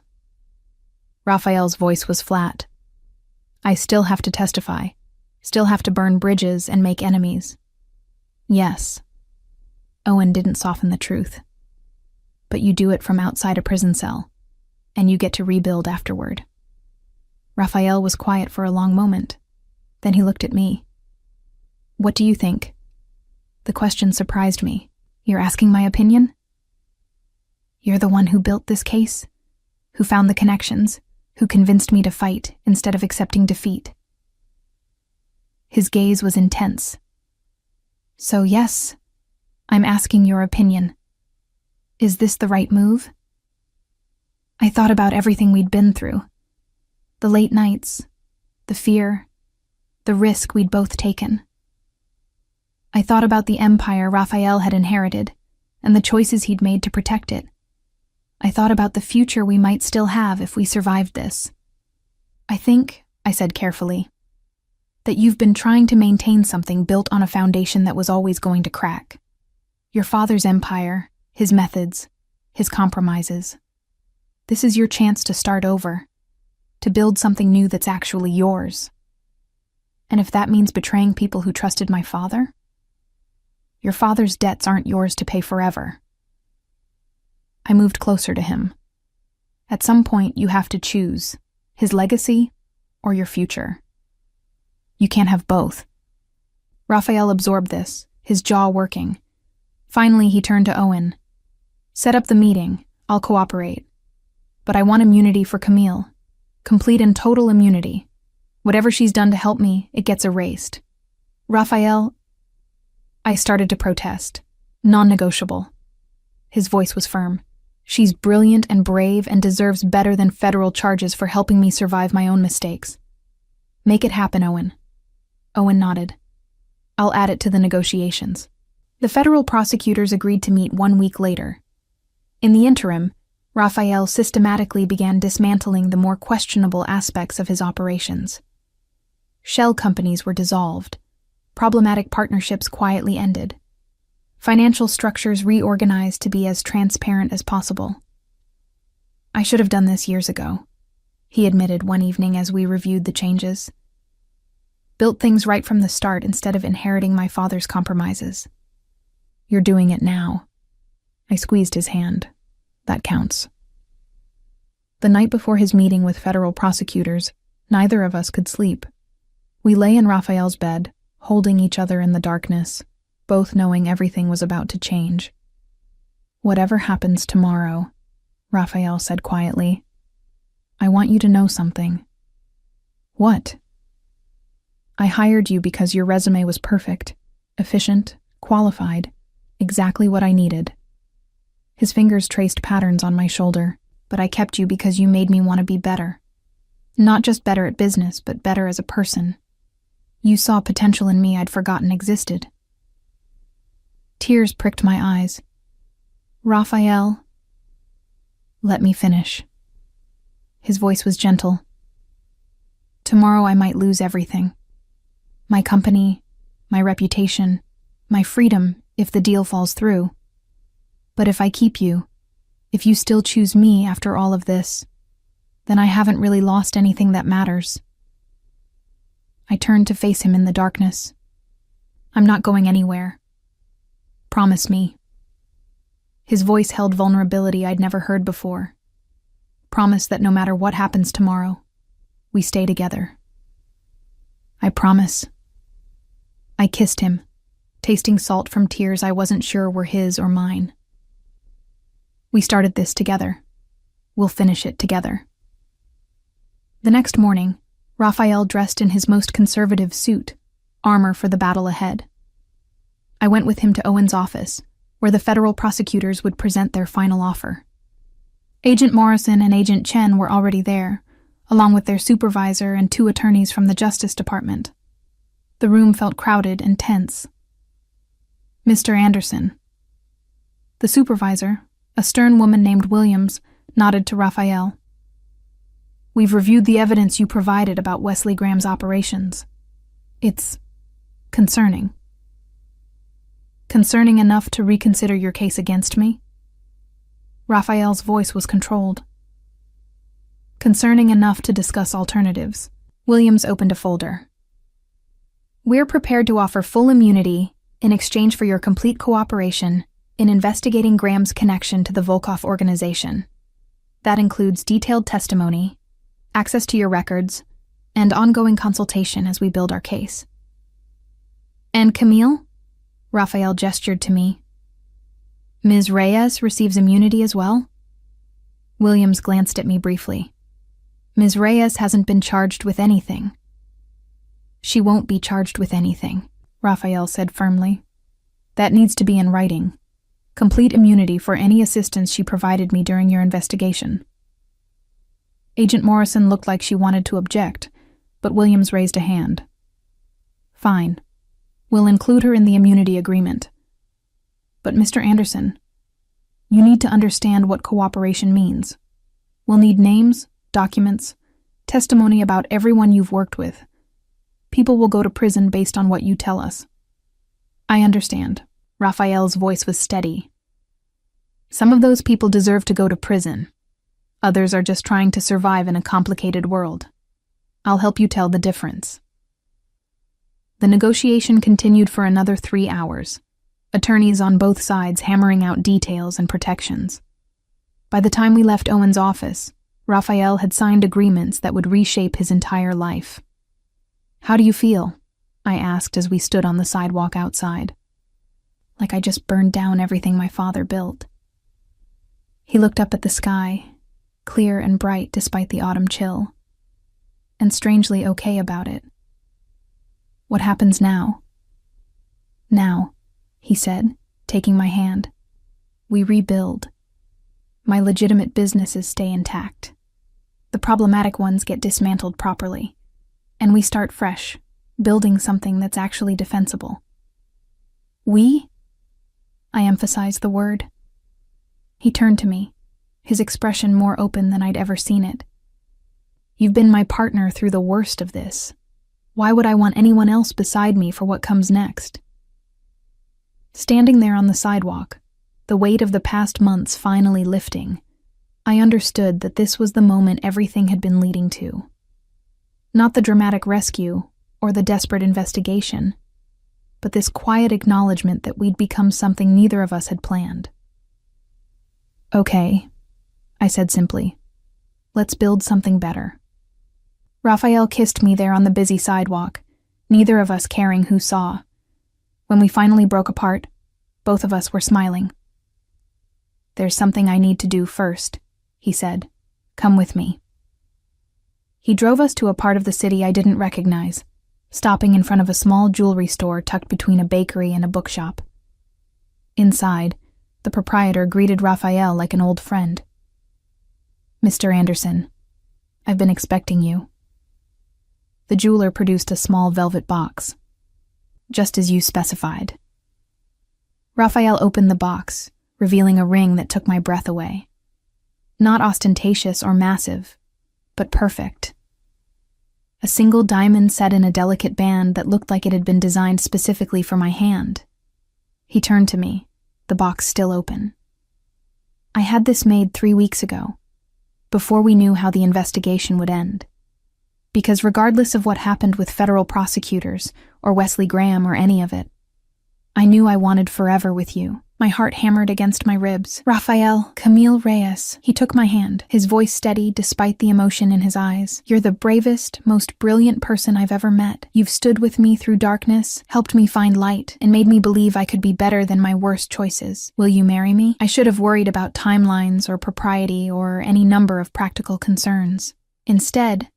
Raphael's voice was flat. "I still have to testify, still have to burn bridges and make enemies." "Yes." Owen didn't soften the truth. "But you do it from outside a prison cell, and you get to rebuild afterward." Raphael was quiet for a long moment. Then he looked at me. "What do you think?" The question surprised me. "You're asking my opinion?" "You're the one who built this case, who found the connections, who convinced me to fight instead of accepting defeat." His gaze was intense. "So yes, I'm asking your opinion. Is this the right move?" I thought about everything we'd been through. The late nights, the fear, the risk we'd both taken. I thought about the empire Raphael had inherited and the choices he'd made to protect it. I thought about the future we might still have if we survived this. "I think," I said carefully, "that you've been trying to maintain something built on a foundation that was always going to crack. Your father's empire, his methods, his compromises. This is your chance to start over, to build something new that's actually yours. And if that means betraying people who trusted my father, your father's debts aren't yours to pay forever." I moved closer to him. "At some point, you have to choose his legacy or your future. You can't have both." Raphael absorbed this, his jaw working. Finally, he turned to Owen. "Set up the meeting. I'll cooperate. But I want immunity for Camille. Complete and total immunity. Whatever she's done to help me, it gets erased. Raphael..." I started to protest. "Non-negotiable." His voice was firm. "She's brilliant and brave and deserves better than federal charges for helping me survive my own mistakes. Make it happen, Owen." Owen nodded. "I'll add it to the negotiations." The federal prosecutors agreed to meet 1 week later. In the interim, Raphael systematically began dismantling the more questionable aspects of his operations. Shell companies were dissolved. Problematic partnerships quietly ended. Financial structures reorganized to be as transparent as possible. "I should have done this years ago," he admitted one evening as we reviewed the changes. "Built things right from the start instead of inheriting my father's compromises." "You're doing it now." I squeezed his hand. "That counts." The night before his meeting with federal prosecutors, neither of us could sleep. We lay in Raphael's bed, holding each other in the darkness, both knowing everything was about to change. "Whatever happens tomorrow," Raphael said quietly, "I want you to know something." "What?" "I hired you because your resume was perfect, efficient, qualified, exactly what I needed." His fingers traced patterns on my shoulder, "But I kept you because you made me want to be better. Not just better at business, but better as a person. You saw potential in me I'd forgotten existed." Tears pricked my eyes. "Raphael..." "Let me finish." His voice was gentle. "Tomorrow I might lose everything. My company, my reputation, my freedom if the deal falls through. But if I keep you, if you still choose me after all of this, then I haven't really lost anything that matters." I turned to face him in the darkness. "I'm not going anywhere. Promise me." His voice held vulnerability I'd never heard before. "Promise that no matter what happens tomorrow, we stay together." "I promise." I kissed him, tasting salt from tears I wasn't sure were his or mine. We started this together. We'll finish it together. The next morning, Raphael dressed in his most conservative suit, armor for the battle ahead. I went with him to Owen's office, where the federal prosecutors would present their final offer. Agent Morrison and Agent Chen were already there, along with their supervisor and 2 attorneys from the Justice Department. The room felt crowded and tense. Mr. Anderson. The supervisor, a stern woman named Williams, nodded to Raphael. We've reviewed the evidence you provided about Wesley Graham's operations. It's concerning. Concerning enough to reconsider your case against me? Raphael's voice was controlled. Concerning enough to discuss alternatives. Williams opened a folder. We're prepared to offer full immunity in exchange for your complete cooperation in investigating Graham's connection to the Volkov organization. That includes detailed testimony, access to your records, and ongoing consultation as we build our case. And Camille? Raphael gestured to me. Ms. Reyes receives immunity as well? Williams glanced at me briefly. Ms. Reyes hasn't been charged with anything. She won't be charged with anything, Raphael said firmly. That needs to be in writing. Complete immunity for any assistance she provided me during your investigation. Agent Morrison looked like she wanted to object, but Williams raised a hand. Fine. We'll include her in the immunity agreement. But Mr. Anderson, you need to understand what cooperation means. We'll need names, documents, testimony about everyone you've worked with. People will go to prison based on what you tell us. I understand. Raphael's voice was steady. Some of those people deserve to go to prison. Others are just trying to survive in a complicated world. I'll help you tell the difference. The negotiation continued for another 3 hours. Attorneys on both sides hammering out details and protections. By the time we left Owen's office, Raphael had signed agreements that would reshape his entire life. How do you feel? I asked as we stood on the sidewalk outside. Like I just burned down everything my father built. He looked up at the sky, clear and bright despite the autumn chill, and strangely okay about it. What happens now? Now, he said, taking my hand. We rebuild. My legitimate businesses stay intact. The problematic ones get dismantled properly. And we start fresh, building something that's actually defensible. We? I emphasized the word. He turned to me, his expression more open than I'd ever seen it. You've been my partner through the worst of this. Why would I want anyone else beside me for what comes next? Standing there on the sidewalk, the weight of the past months finally lifting, I understood that this was the moment everything had been leading to. Not the dramatic rescue or the desperate investigation, but this quiet acknowledgement that we'd become something neither of us had planned. Okay, I said simply. Let's build something better. Raphael kissed me there on the busy sidewalk, neither of us caring who saw. When we finally broke apart, both of us were smiling. There's something I need to do first, he said. Come with me. He drove us to a part of the city I didn't recognize, stopping in front of a small jewelry store tucked between a bakery and a bookshop. Inside, the proprietor greeted Raphael like an old friend. Mr. Anderson, I've been expecting you. The jeweler produced a small velvet box, just as you specified. Raphael opened the box, revealing a ring that took my breath away. Not ostentatious or massive, but perfect. A single diamond set in a delicate band that looked like it had been designed specifically for my hand. He turned to me, the box still open. I had this made 3 weeks ago, before we knew how the investigation would end. Because regardless of what happened with federal prosecutors, or Wesley Graham or any of it, I knew I wanted forever with you, My heart hammered against my ribs. Rafael, Camille Reyes. He took my hand, his voice steady despite the emotion in his eyes. You're the bravest, most brilliant person I've ever met. You've stood with me through darkness, helped me find light, and made me believe I could be better than my worst choices. Will you marry me? I should have worried about timelines or propriety or any number of practical concerns. Instead,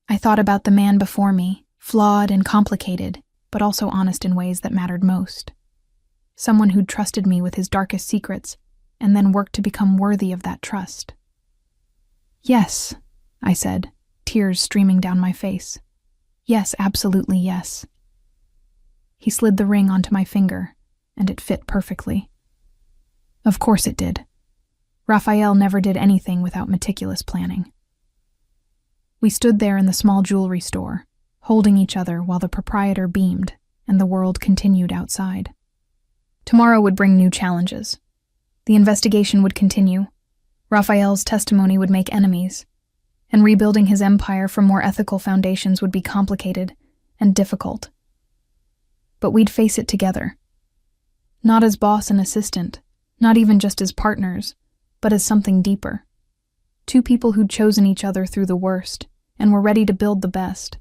I thought about the man before me, flawed and complicated, but also honest in ways that mattered most. Someone who'd trusted me with his darkest secrets, and then worked to become worthy of that trust. Yes, I said, tears streaming down my face. Yes, absolutely yes. He slid the ring onto my finger, and it fit perfectly. Of course it did. Rafael never did anything without meticulous planning. We stood there in the small jewelry store, holding each other while the proprietor beamed and the world continued outside. Tomorrow would bring new challenges. The investigation would continue. Rafael's testimony would make enemies, and rebuilding his empire from more ethical foundations would be complicated and difficult. But we'd face it together. Not as boss and assistant, not even just as partners, but as something deeper. Two people who'd chosen each other through the worst and were ready to build the best.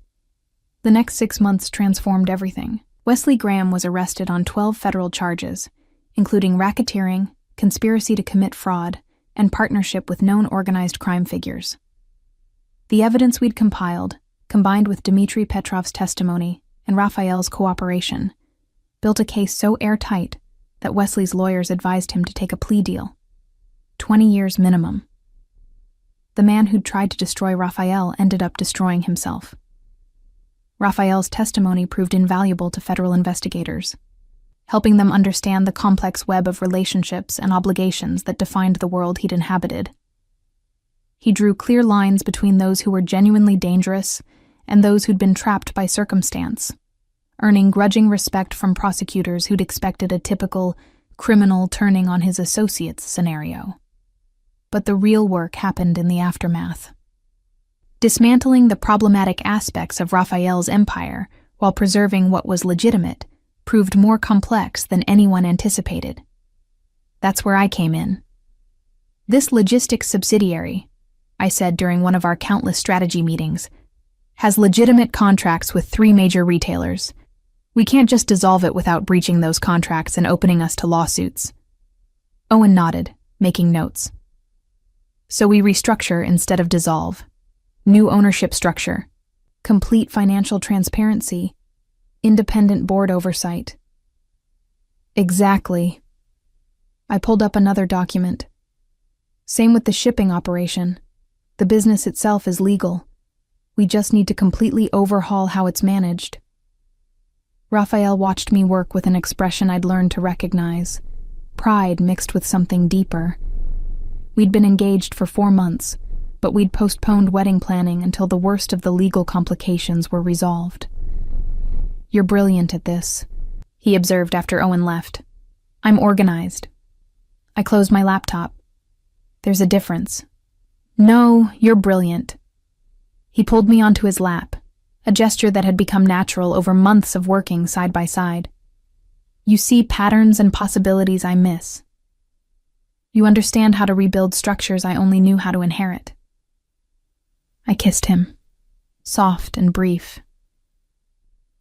The next 6 months transformed everything. Wesley Graham was arrested on 12 federal charges, including racketeering, conspiracy to commit fraud, and partnership with known organized crime figures. The evidence we'd compiled, combined with Dmitry Petrov's testimony and Rafael's cooperation, built a case so airtight that Wesley's lawyers advised him to take a plea deal. 20 years minimum. The man who'd tried to destroy Rafael ended up destroying himself. Rafael's testimony proved invaluable to federal investigators, helping them understand the complex web of relationships and obligations that defined the world he'd inhabited. He drew clear lines between those who were genuinely dangerous and those who'd been trapped by circumstance, earning grudging respect from prosecutors who'd expected a typical criminal turning on his associates scenario. But the real work happened in the aftermath. Dismantling the problematic aspects of Rafael's empire while preserving what was legitimate proved more complex than anyone anticipated. That's where I came in. This logistics subsidiary, I said during one of our countless strategy meetings, has legitimate contracts with 3 major retailers. We can't just dissolve it without breaching those contracts and opening us to lawsuits. Owen nodded, making notes. So we restructure instead of dissolve. New ownership structure, complete financial transparency, independent board oversight. Exactly. I pulled up another document. Same with the shipping operation. The business itself is legal. We just need to completely overhaul how it's managed. Rafael watched me work with an expression I'd learned to recognize, pride mixed with something deeper. We'd been engaged for 4 months, but we'd postponed wedding planning until the worst of the legal complications were resolved. You're brilliant at this, he observed after Owen left. I'm organized. I closed my laptop. There's a difference. No, you're brilliant. He pulled me onto his lap, a gesture that had become natural over months of working side by side. You see patterns and possibilities I miss. You understand how to rebuild structures I only knew how to inherit. I kissed him, soft and brief.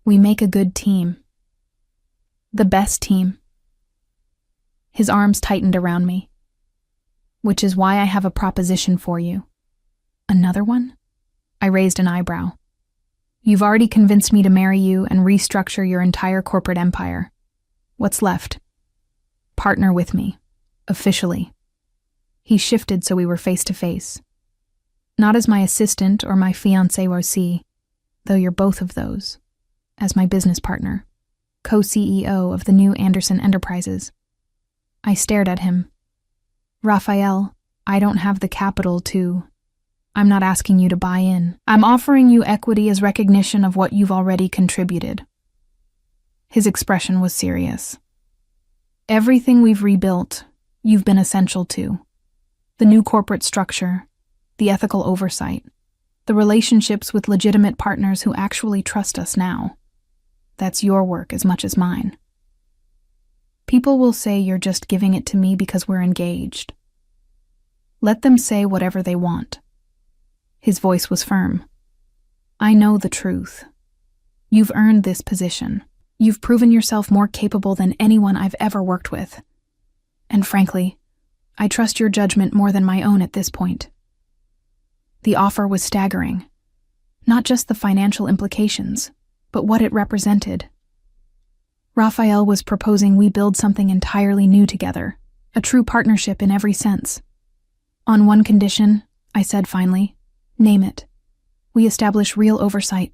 We make a good team. The best team. His arms tightened around me. Which is why I have a proposition for you. Another one? I raised an eyebrow. You've already convinced me to marry you and restructure your entire corporate empire. What's left? Partner with me. Officially. He shifted so we were face to face. Not as my assistant or my fiancé Rosie, though you're both of those. As my business partner, co-CEO of the new Anderson Enterprises. I stared at him. Rafael, I don't have the capital to... I'm not asking you to buy in. I'm offering you equity as recognition of what you've already contributed. His expression was serious. Everything we've rebuilt, you've been essential to. The new corporate structure, the ethical oversight, the relationships with legitimate partners who actually trust us now. That's your work as much as mine. People will say you're just giving it to me because we're engaged. Let them say whatever they want. His voice was firm. I know the truth. You've earned this position. You've proven yourself more capable than anyone I've ever worked with. And frankly, I trust your judgment more than my own at this point. The offer was staggering. Not just the financial implications, but what it represented. Raphael was proposing we build something entirely new together, a true partnership in every sense. On one condition, I said finally, name it. We establish real oversight.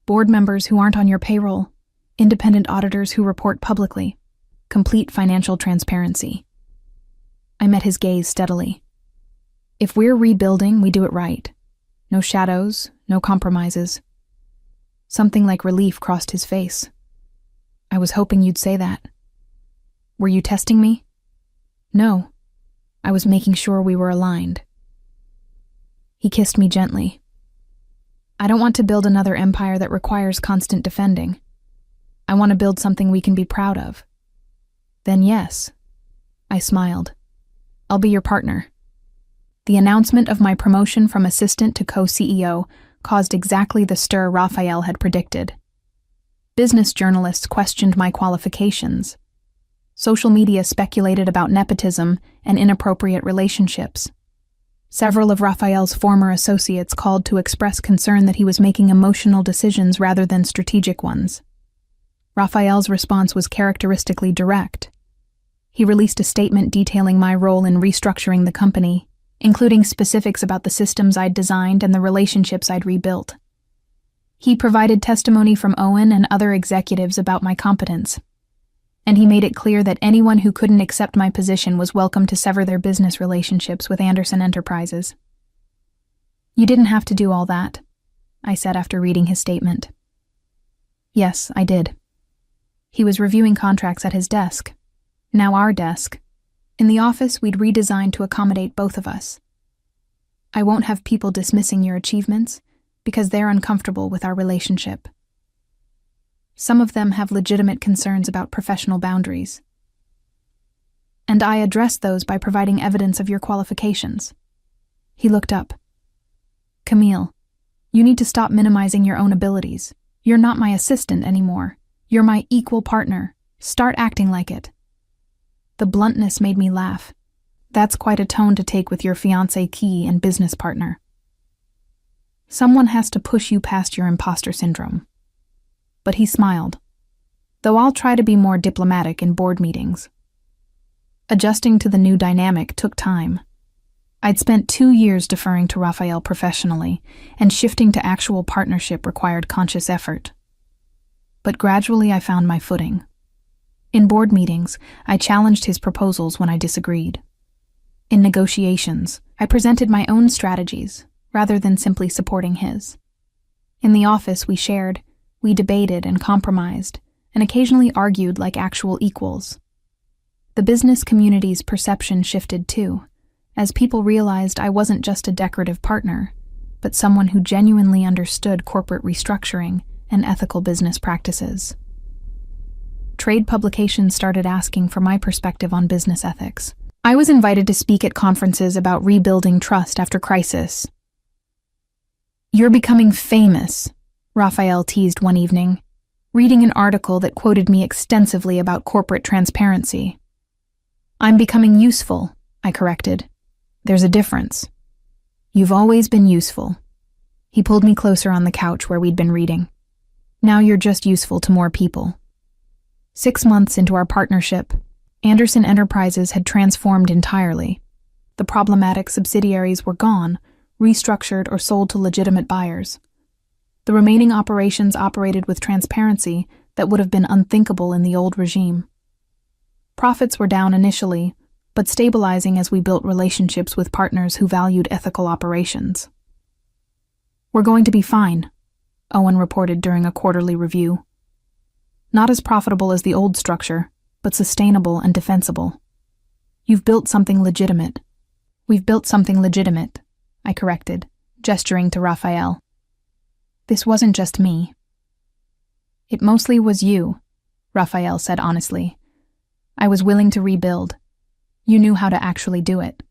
Board members who aren't on your payroll, independent auditors who report publicly, complete financial transparency. I met his gaze steadily. If we're rebuilding, we do it right. No shadows, no compromises. Something like relief crossed his face. I was hoping you'd say that. Were you testing me? No. I was making sure we were aligned. He kissed me gently. I don't want to build another empire that requires constant defending. I want to build something we can be proud of. Then yes. I smiled. I'll be your partner. The announcement of my promotion from assistant to co-CEO caused exactly the stir Raphael had predicted. Business journalists questioned my qualifications. Social media speculated about nepotism and inappropriate relationships. Several of Raphael's former associates called to express concern that he was making emotional decisions rather than strategic ones. Raphael's response was characteristically direct. He released a statement detailing my role in restructuring the company, including specifics about the systems I'd designed and the relationships I'd rebuilt. He provided testimony from Owen and other executives about my competence, and he made it clear that anyone who couldn't accept my position was welcome to sever their business relationships with Anderson Enterprises. You didn't have to do all that, I said after reading his statement. Yes, I did. He was reviewing contracts at his desk, now our desk. In the office, we'd redesigned to accommodate both of us. I won't have people dismissing your achievements because they're uncomfortable with our relationship. Some of them have legitimate concerns about professional boundaries. And I address those by providing evidence of your qualifications. He looked up. Camille, you need to stop minimizing your own abilities. You're not my assistant anymore. You're my equal partner. Start acting like it. The bluntness made me laugh. That's quite a tone to take with your fiancé Key and business partner. Someone has to push you past your imposter syndrome. But he smiled. Though I'll try to be more diplomatic in board meetings. Adjusting to the new dynamic took time. I'd spent 2 years deferring to Raphael professionally, and shifting to actual partnership required conscious effort. But gradually I found my footing. In board meetings, I challenged his proposals when I disagreed. In negotiations, I presented my own strategies, rather than simply supporting his. In the office, we shared, we debated and compromised, and occasionally argued like actual equals. The business community's perception shifted too, as people realized I wasn't just a decorative partner, but someone who genuinely understood corporate restructuring and ethical business practices. Trade publications started asking for my perspective on business ethics. I was invited to speak at conferences about rebuilding trust after crisis. You're becoming famous, Raphael teased one evening, reading an article that quoted me extensively about corporate transparency. I'm becoming useful, I corrected. There's a difference. You've always been useful. He pulled me closer on the couch where we'd been reading. Now you're just useful to more people. 6 months into our partnership, Anderson Enterprises had transformed entirely. The problematic subsidiaries were gone, restructured or sold to legitimate buyers. The remaining operations operated with transparency that would have been unthinkable in the old regime. Profits were down initially, but stabilizing as we built relationships with partners who valued ethical operations. We're going to be fine, Owen reported during a quarterly review. Not as profitable as the old structure, but sustainable and defensible. You've built something legitimate. We've built something legitimate, I corrected, gesturing to Raphael. This wasn't just me. It mostly was you, Raphael said honestly. I was willing to rebuild. You knew how to actually do it.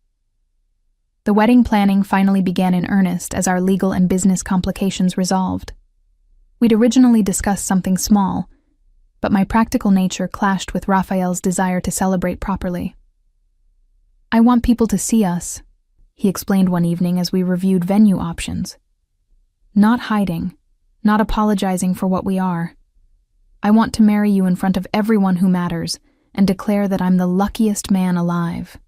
The wedding planning finally began in earnest as our legal and business complications resolved. We'd originally discussed something small, but my practical nature clashed with Raphael's desire to celebrate properly. I want people to see us, he explained one evening as we reviewed venue options. Not hiding, not apologizing for what we are. I want to marry you in front of everyone who matters and declare that I'm the luckiest man alive.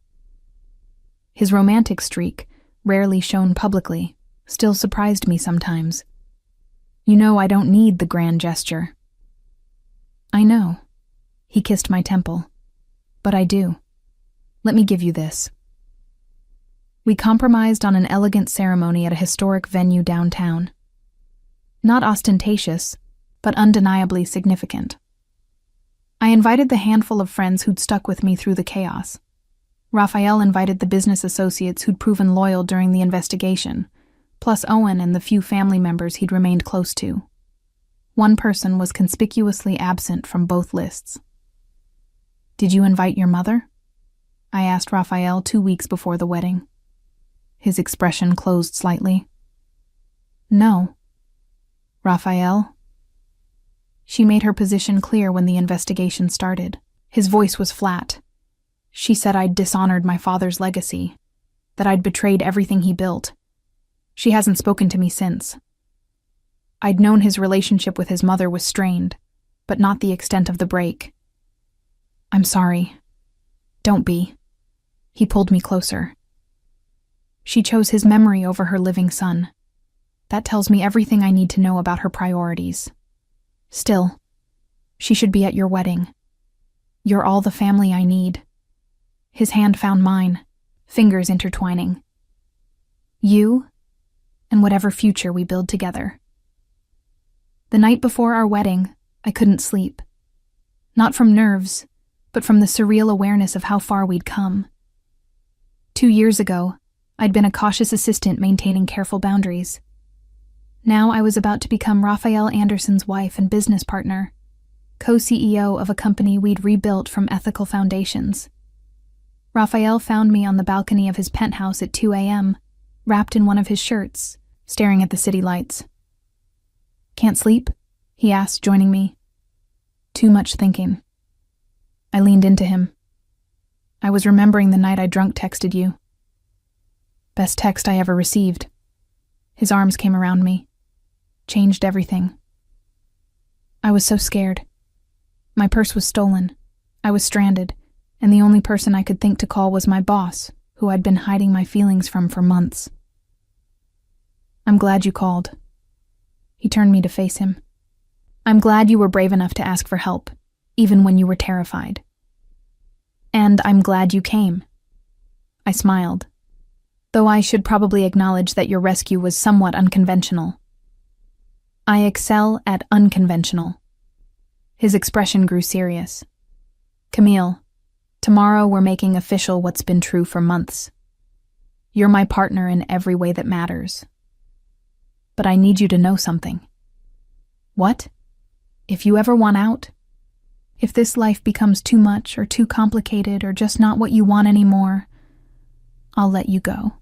His romantic streak, rarely shown publicly, still surprised me sometimes. You know I don't need the grand gesture. I know. He kissed my temple. But I do. Let me give you this. We compromised on an elegant ceremony at a historic venue downtown. Not ostentatious, but undeniably significant. I invited the handful of friends who'd stuck with me through the chaos. Raphael invited the business associates who'd proven loyal during the investigation, plus Owen and the few family members he'd remained close to. One person was conspicuously absent from both lists. Did you invite your mother? I asked Raphael 2 weeks before the wedding. His expression closed slightly. No. Raphael? She made her position clear when the investigation started. His voice was flat. She said I'd dishonored my father's legacy, that I'd betrayed everything he built. She hasn't spoken to me since. I'd known his relationship with his mother was strained, but not the extent of the break. I'm sorry. Don't be. He pulled me closer. She chose his memory over her living son. That tells me everything I need to know about her priorities. Still, she should be at your wedding. You're all the family I need. His hand found mine, fingers intertwining. You, and whatever future we build together. The night before our wedding, I couldn't sleep. Not from nerves, but from the surreal awareness of how far we'd come. 2 years ago, I'd been a cautious assistant maintaining careful boundaries. Now I was about to become Raphael Anderson's wife and business partner, co-CEO of a company we'd rebuilt from ethical foundations. Raphael found me on the balcony of his penthouse at 2 a.m., wrapped in one of his shirts, staring at the city lights. Can't sleep? He asked, joining me. Too much thinking. I leaned into him. I was remembering the night I drunk texted you. Best text I ever received. His arms came around me. Changed everything. I was so scared. My purse was stolen. I was stranded, and the only person I could think to call was my boss, who I'd been hiding my feelings from for months. I'm glad you called. He turned me to face him. I'm glad you were brave enough to ask for help, even when you were terrified. And I'm glad you came. I smiled, though I should probably acknowledge that your rescue was somewhat unconventional. I excel at unconventional. His expression grew serious. Camille, tomorrow we're making official what's been true for months. You're my partner in every way that matters. But I need you to know something. What? If you ever want out, if this life becomes too much or too complicated or just not what you want anymore, I'll let you go.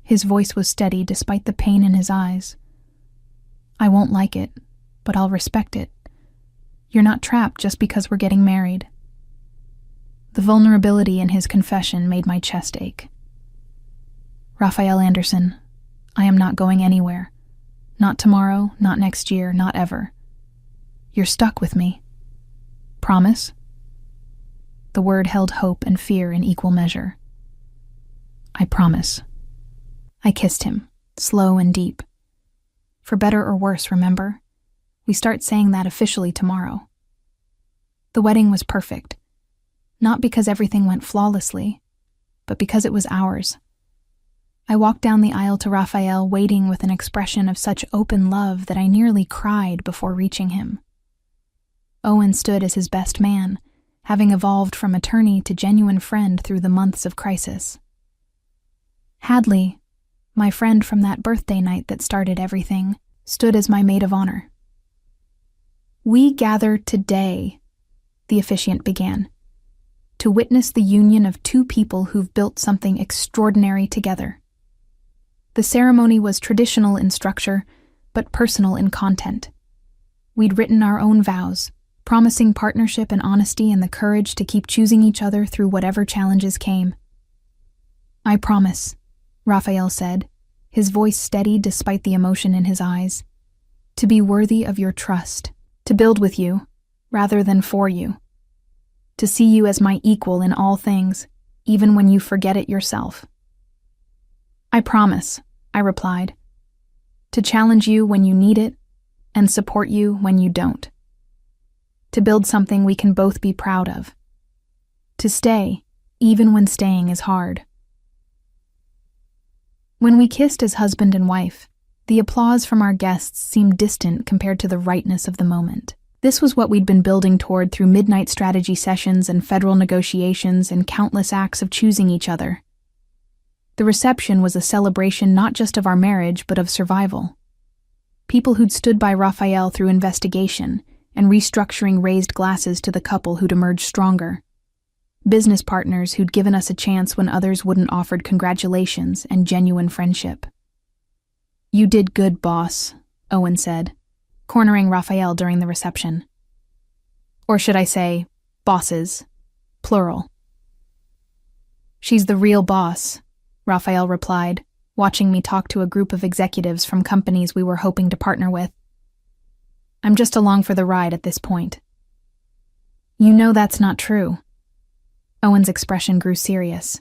His voice was steady despite the pain in his eyes. I won't like it, but I'll respect it. You're not trapped just because we're getting married. The vulnerability in his confession made my chest ache. Raphael Anderson, I am not going anywhere. Not tomorrow, not next year, not ever. You're stuck with me. Promise? The word held hope and fear in equal measure. I promise. I kissed him, slow and deep. For better or worse, remember? We start saying that officially tomorrow. The wedding was perfect. Not because everything went flawlessly, but because it was ours. I walked down the aisle to Raphael, waiting with an expression of such open love that I nearly cried before reaching him. Owen stood as his best man, having evolved from attorney to genuine friend through the months of crisis. Hadley, my friend from that birthday night that started everything, stood as my maid of honor. We gather today, the officiant began, to witness the union of two people who've built something extraordinary together. The ceremony was traditional in structure, but personal in content. We'd written our own vows, promising partnership and honesty and the courage to keep choosing each other through whatever challenges came. "I promise," Raphael said, his voice steady despite the emotion in his eyes, "to be worthy of your trust, to build with you, rather than for you, to see you as my equal in all things, even when you forget it yourself." "I promise," I replied, "to challenge you when you need it and support you when you don't. To build something we can both be proud of. To stay, even when staying is hard." When we kissed as husband and wife, the applause from our guests seemed distant compared to the rightness of the moment. This was what we'd been building toward through midnight strategy sessions and federal negotiations and countless acts of choosing each other. The reception was a celebration not just of our marriage, but of survival. People who'd stood by Raphael through investigation and restructuring raised glasses to the couple who'd emerged stronger. Business partners who'd given us a chance when others wouldn't, offered congratulations and genuine friendship. "You did good, boss," Owen said, cornering Raphael during the reception. "Or should I say, bosses, plural." "She's the real boss," Raphael replied, watching me talk to a group of executives from companies we were hoping to partner with. "I'm just along for the ride at this point." "You know that's not true." Owen's expression grew serious.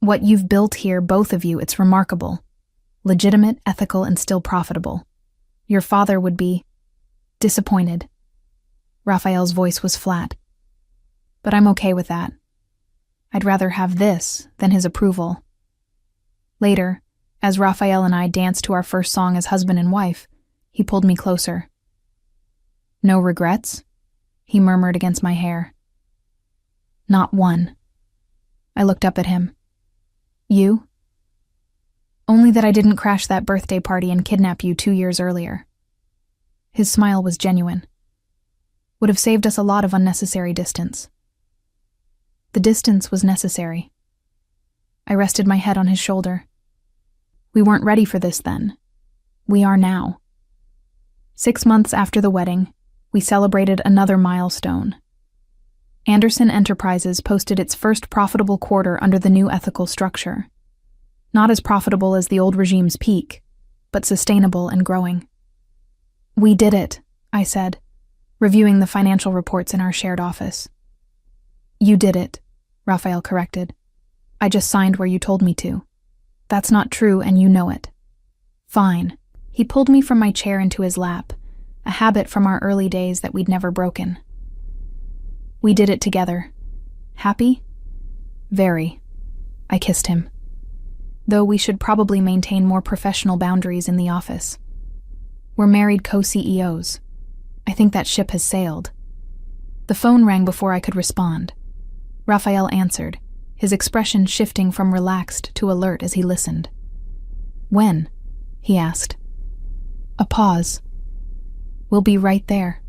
"What you've built here, both of you, it's remarkable. Legitimate, ethical, and still profitable. Your father would be disappointed." Raphael's voice was flat. "But I'm okay with that. I'd rather have this than his approval." Later, as Raphael and I danced to our first song as husband and wife, he pulled me closer. "No regrets?" he murmured against my hair. "Not one." I looked up at him. "You?" "Only that I didn't crash that birthday party and kidnap you 2 years earlier." His smile was genuine. "Would have saved us a lot of unnecessary distance." The distance was necessary. I rested my head on his shoulder. "We weren't ready for this then. We are now." 6 months after the wedding, we celebrated another milestone. Anderson Enterprises posted its first profitable quarter under the new ethical structure. Not as profitable as the old regime's peak, but sustainable and growing. "We did it," I said, reviewing the financial reports in our shared office. "You did it," Raphael corrected. "I just signed where you told me to. That's not true, and you know it." "Fine." He pulled me from my chair into his lap, a habit from our early days that we'd never broken. "We did it together. Happy?" "Very." I kissed him. Though we should probably maintain more professional boundaries in the office. We're married co-CEOs. I think that ship has sailed. The phone rang before I could respond. Raphael answered, his expression shifting from relaxed to alert as he listened. "When?" he asked. A pause. "We'll be right there."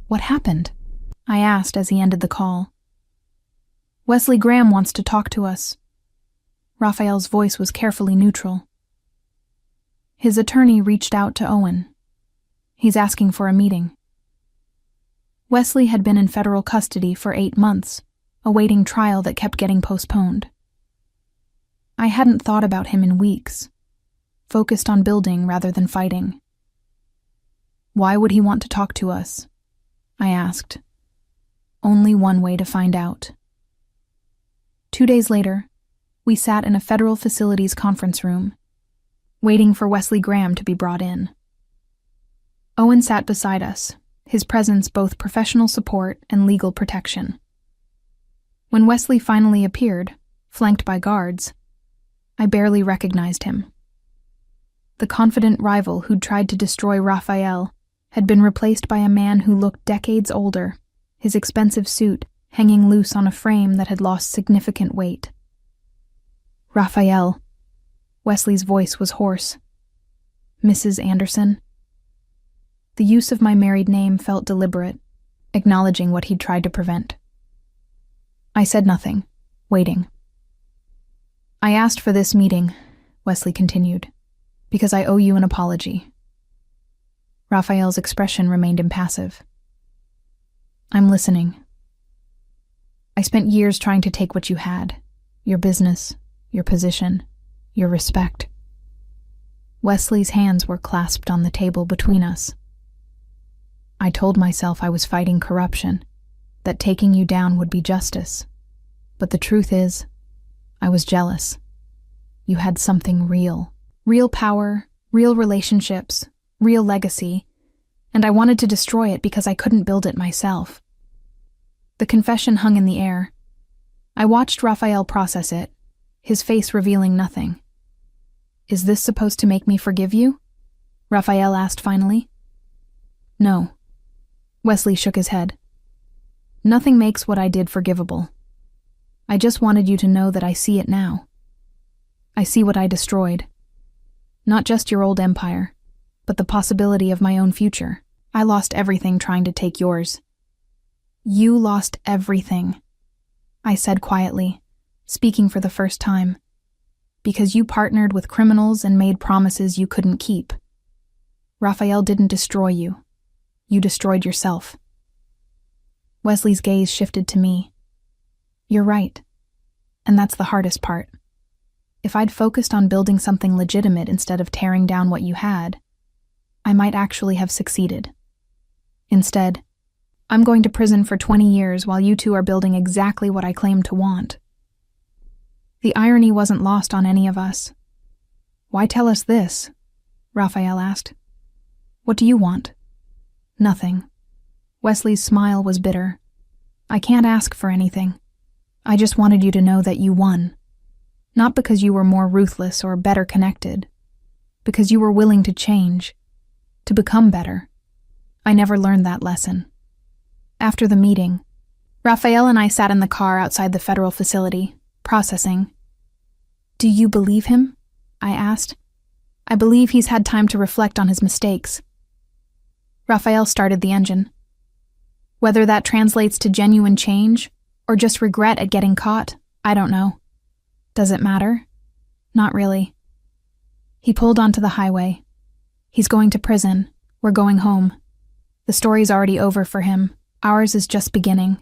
"What happened?" I asked as he ended the call. "Wesley Graham wants to talk to us." Raphael's voice was carefully neutral. "His attorney reached out to Owen. He's asking for a meeting." Wesley had been in federal custody for 8 months, awaiting trial that kept getting postponed. I hadn't thought about him in weeks, focused on building rather than fighting. "Why would he want to talk to us?" I asked. Only one way to find out. 2 days later, we sat in a federal facilities conference room, waiting for Wesley Graham to be brought in. Owen sat beside us, his presence both professional support and legal protection. When Wesley finally appeared, flanked by guards, I barely recognized him. The confident rival who'd tried to destroy Raphael had been replaced by a man who looked decades older, his expensive suit hanging loose on a frame that had lost significant weight. "Raphael." Wesley's voice was hoarse. "Mrs. Anderson?" The use of my married name felt deliberate, acknowledging what he'd tried to prevent. I said nothing, waiting. I asked for this meeting, Wesley continued, because I owe you an apology. Raphael's expression remained impassive. I'm listening. I spent years trying to take what you had, your business, your position, your respect. Wesley's hands were clasped on the table between us. I told myself I was fighting corruption, that taking you down would be justice. But the truth is, I was jealous. You had something real. Real power, real relationships, real legacy, and I wanted to destroy it because I couldn't build it myself. The confession hung in the air. I watched Raphael process it, his face revealing nothing. Is this supposed to make me forgive you? Raphael asked finally. No. Wesley shook his head. Nothing makes what I did forgivable. I just wanted you to know that I see it now. I see what I destroyed. Not just your old empire, but the possibility of my own future. I lost everything trying to take yours. You lost everything, I said quietly, speaking for the first time, because you partnered with criminals and made promises you couldn't keep. Raphael didn't destroy you. You destroyed yourself. Wesley's gaze shifted to me. You're right. And that's the hardest part. If I'd focused on building something legitimate instead of tearing down what you had, I might actually have succeeded. Instead, I'm going to prison for 20 years while you two are building exactly what I claim to want. The irony wasn't lost on any of us. Why tell us this? Raphael asked. What do you want? Nothing. Wesley's smile was bitter. I can't ask for anything. I just wanted you to know that you won. Not because you were more ruthless or better connected. Because you were willing to change. To become better. I never learned that lesson. After the meeting, Raphael and I sat in the car outside the federal facility, processing. Do you believe him? I asked. I believe he's had time to reflect on his mistakes. Raphael started the engine. Whether that translates to genuine change, or just regret at getting caught, I don't know. Does it matter? Not really. He pulled onto the highway. He's going to prison. We're going home. The story's already over for him. Ours is just beginning.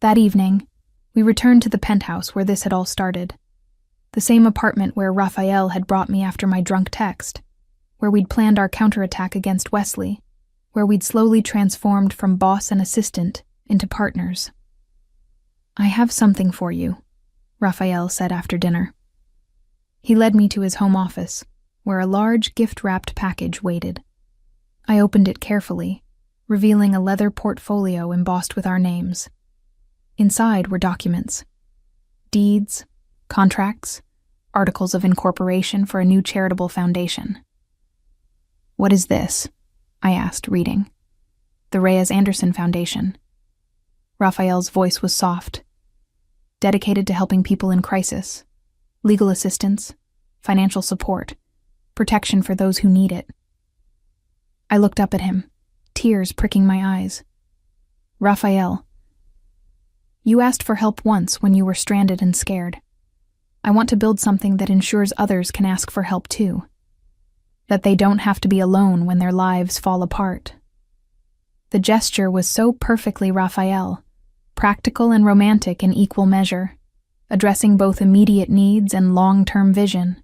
That evening, we returned to the penthouse where this had all started. The same apartment where Raphael had brought me after my drunk text, where we'd planned our counterattack against Wesley, where we'd slowly transformed from boss and assistant into partners. I have something for you, Raphael said after dinner. He led me to his home office, where a large gift-wrapped package waited. I opened it carefully, revealing a leather portfolio embossed with our names. Inside were documents. Deeds, contracts, articles of incorporation for a new charitable foundation. What is this? I asked, reading. The Reyes Anderson Foundation. Raphael's voice was soft. Dedicated to helping people in crisis. Legal assistance, financial support, protection for those who need it. I looked up at him, tears pricking my eyes. Raphael, you asked for help once when you were stranded and scared. I want to build something that ensures others can ask for help too. That they don't have to be alone when their lives fall apart. The gesture was so perfectly Raphael, practical and romantic in equal measure, addressing both immediate needs and long-term vision.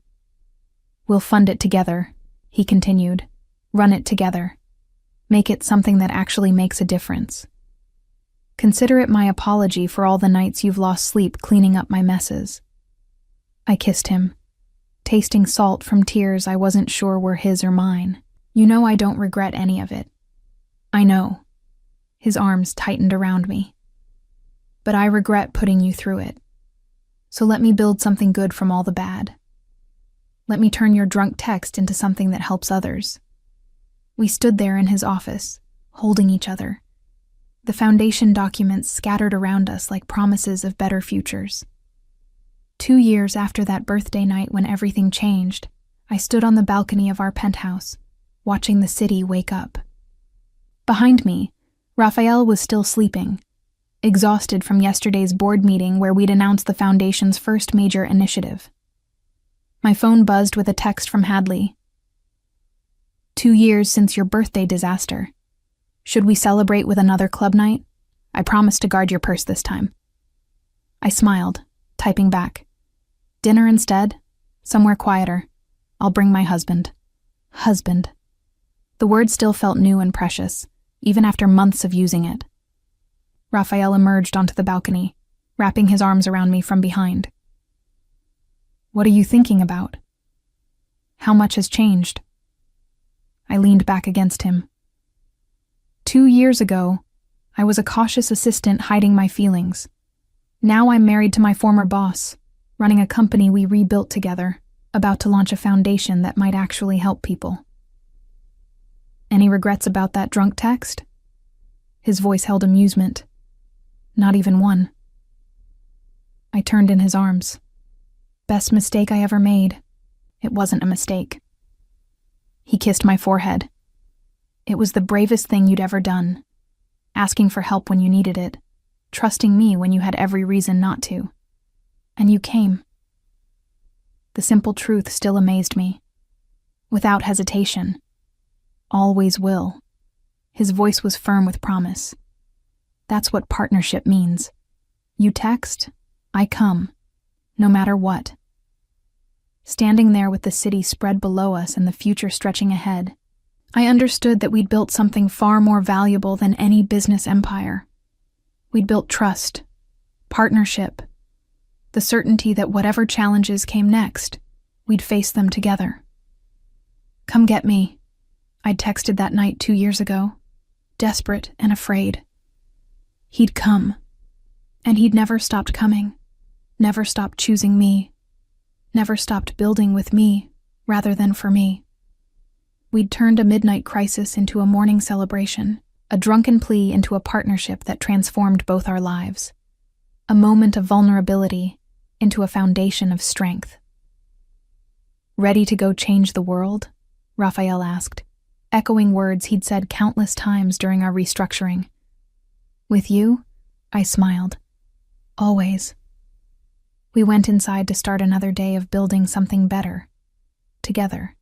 We'll fund it together, he continued. Run it together. Make it something that actually makes a difference. Consider it my apology for all the nights you've lost sleep cleaning up my messes. I kissed him, tasting salt from tears I wasn't sure were his or mine. You know I don't regret any of it. I know. His arms tightened around me. But I regret putting you through it. So let me build something good from all the bad. Let me turn your drunk text into something that helps others. We stood there in his office, holding each other. The foundation documents scattered around us like promises of better futures. 2 years after that birthday night when everything changed, I stood on the balcony of our penthouse, watching the city wake up. Behind me, Raphael was still sleeping, exhausted from yesterday's board meeting where we'd announced the Foundation's first major initiative. My phone buzzed with a text from Hadley. 2 years since your birthday disaster. Should we celebrate with another club night? I promise to guard your purse this time. I smiled, typing back. Dinner instead? Somewhere quieter. I'll bring my husband. Husband. The word still felt new and precious, even after months of using it. Raphael emerged onto the balcony, wrapping his arms around me from behind. What are you thinking about? How much has changed? I leaned back against him. 2 years ago, I was a cautious assistant hiding my feelings. Now I'm married to my former boss, running a company we rebuilt together, about to launch a foundation that might actually help people. Any regrets about that drunk text? His voice held amusement. Not even one. I turned in his arms. Best mistake I ever made. It wasn't a mistake. He kissed my forehead. It was the bravest thing you'd ever done. Asking for help when you needed it. Trusting me when you had every reason not to. And you came. The simple truth still amazed me. Without hesitation. Always will. His voice was firm with promise. That's what partnership means. You text, I come. No matter what. Standing there with the city spread below us and the future stretching ahead, I understood that we'd built something far more valuable than any business empire. We'd built trust, partnership, the certainty that whatever challenges came next, we'd face them together. Come get me, I'd texted that night 2 years ago, desperate and afraid. He'd come, and he'd never stopped coming, never stopped choosing me, never stopped building with me rather than for me. We'd turned a midnight crisis into a morning celebration, a drunken plea into a partnership that transformed both our lives, a moment of vulnerability into a foundation of strength. Ready to go change the world? Raphael asked, echoing words he'd said countless times during our restructuring. With you? I smiled. Always. We went inside to start another day of building something better. Together.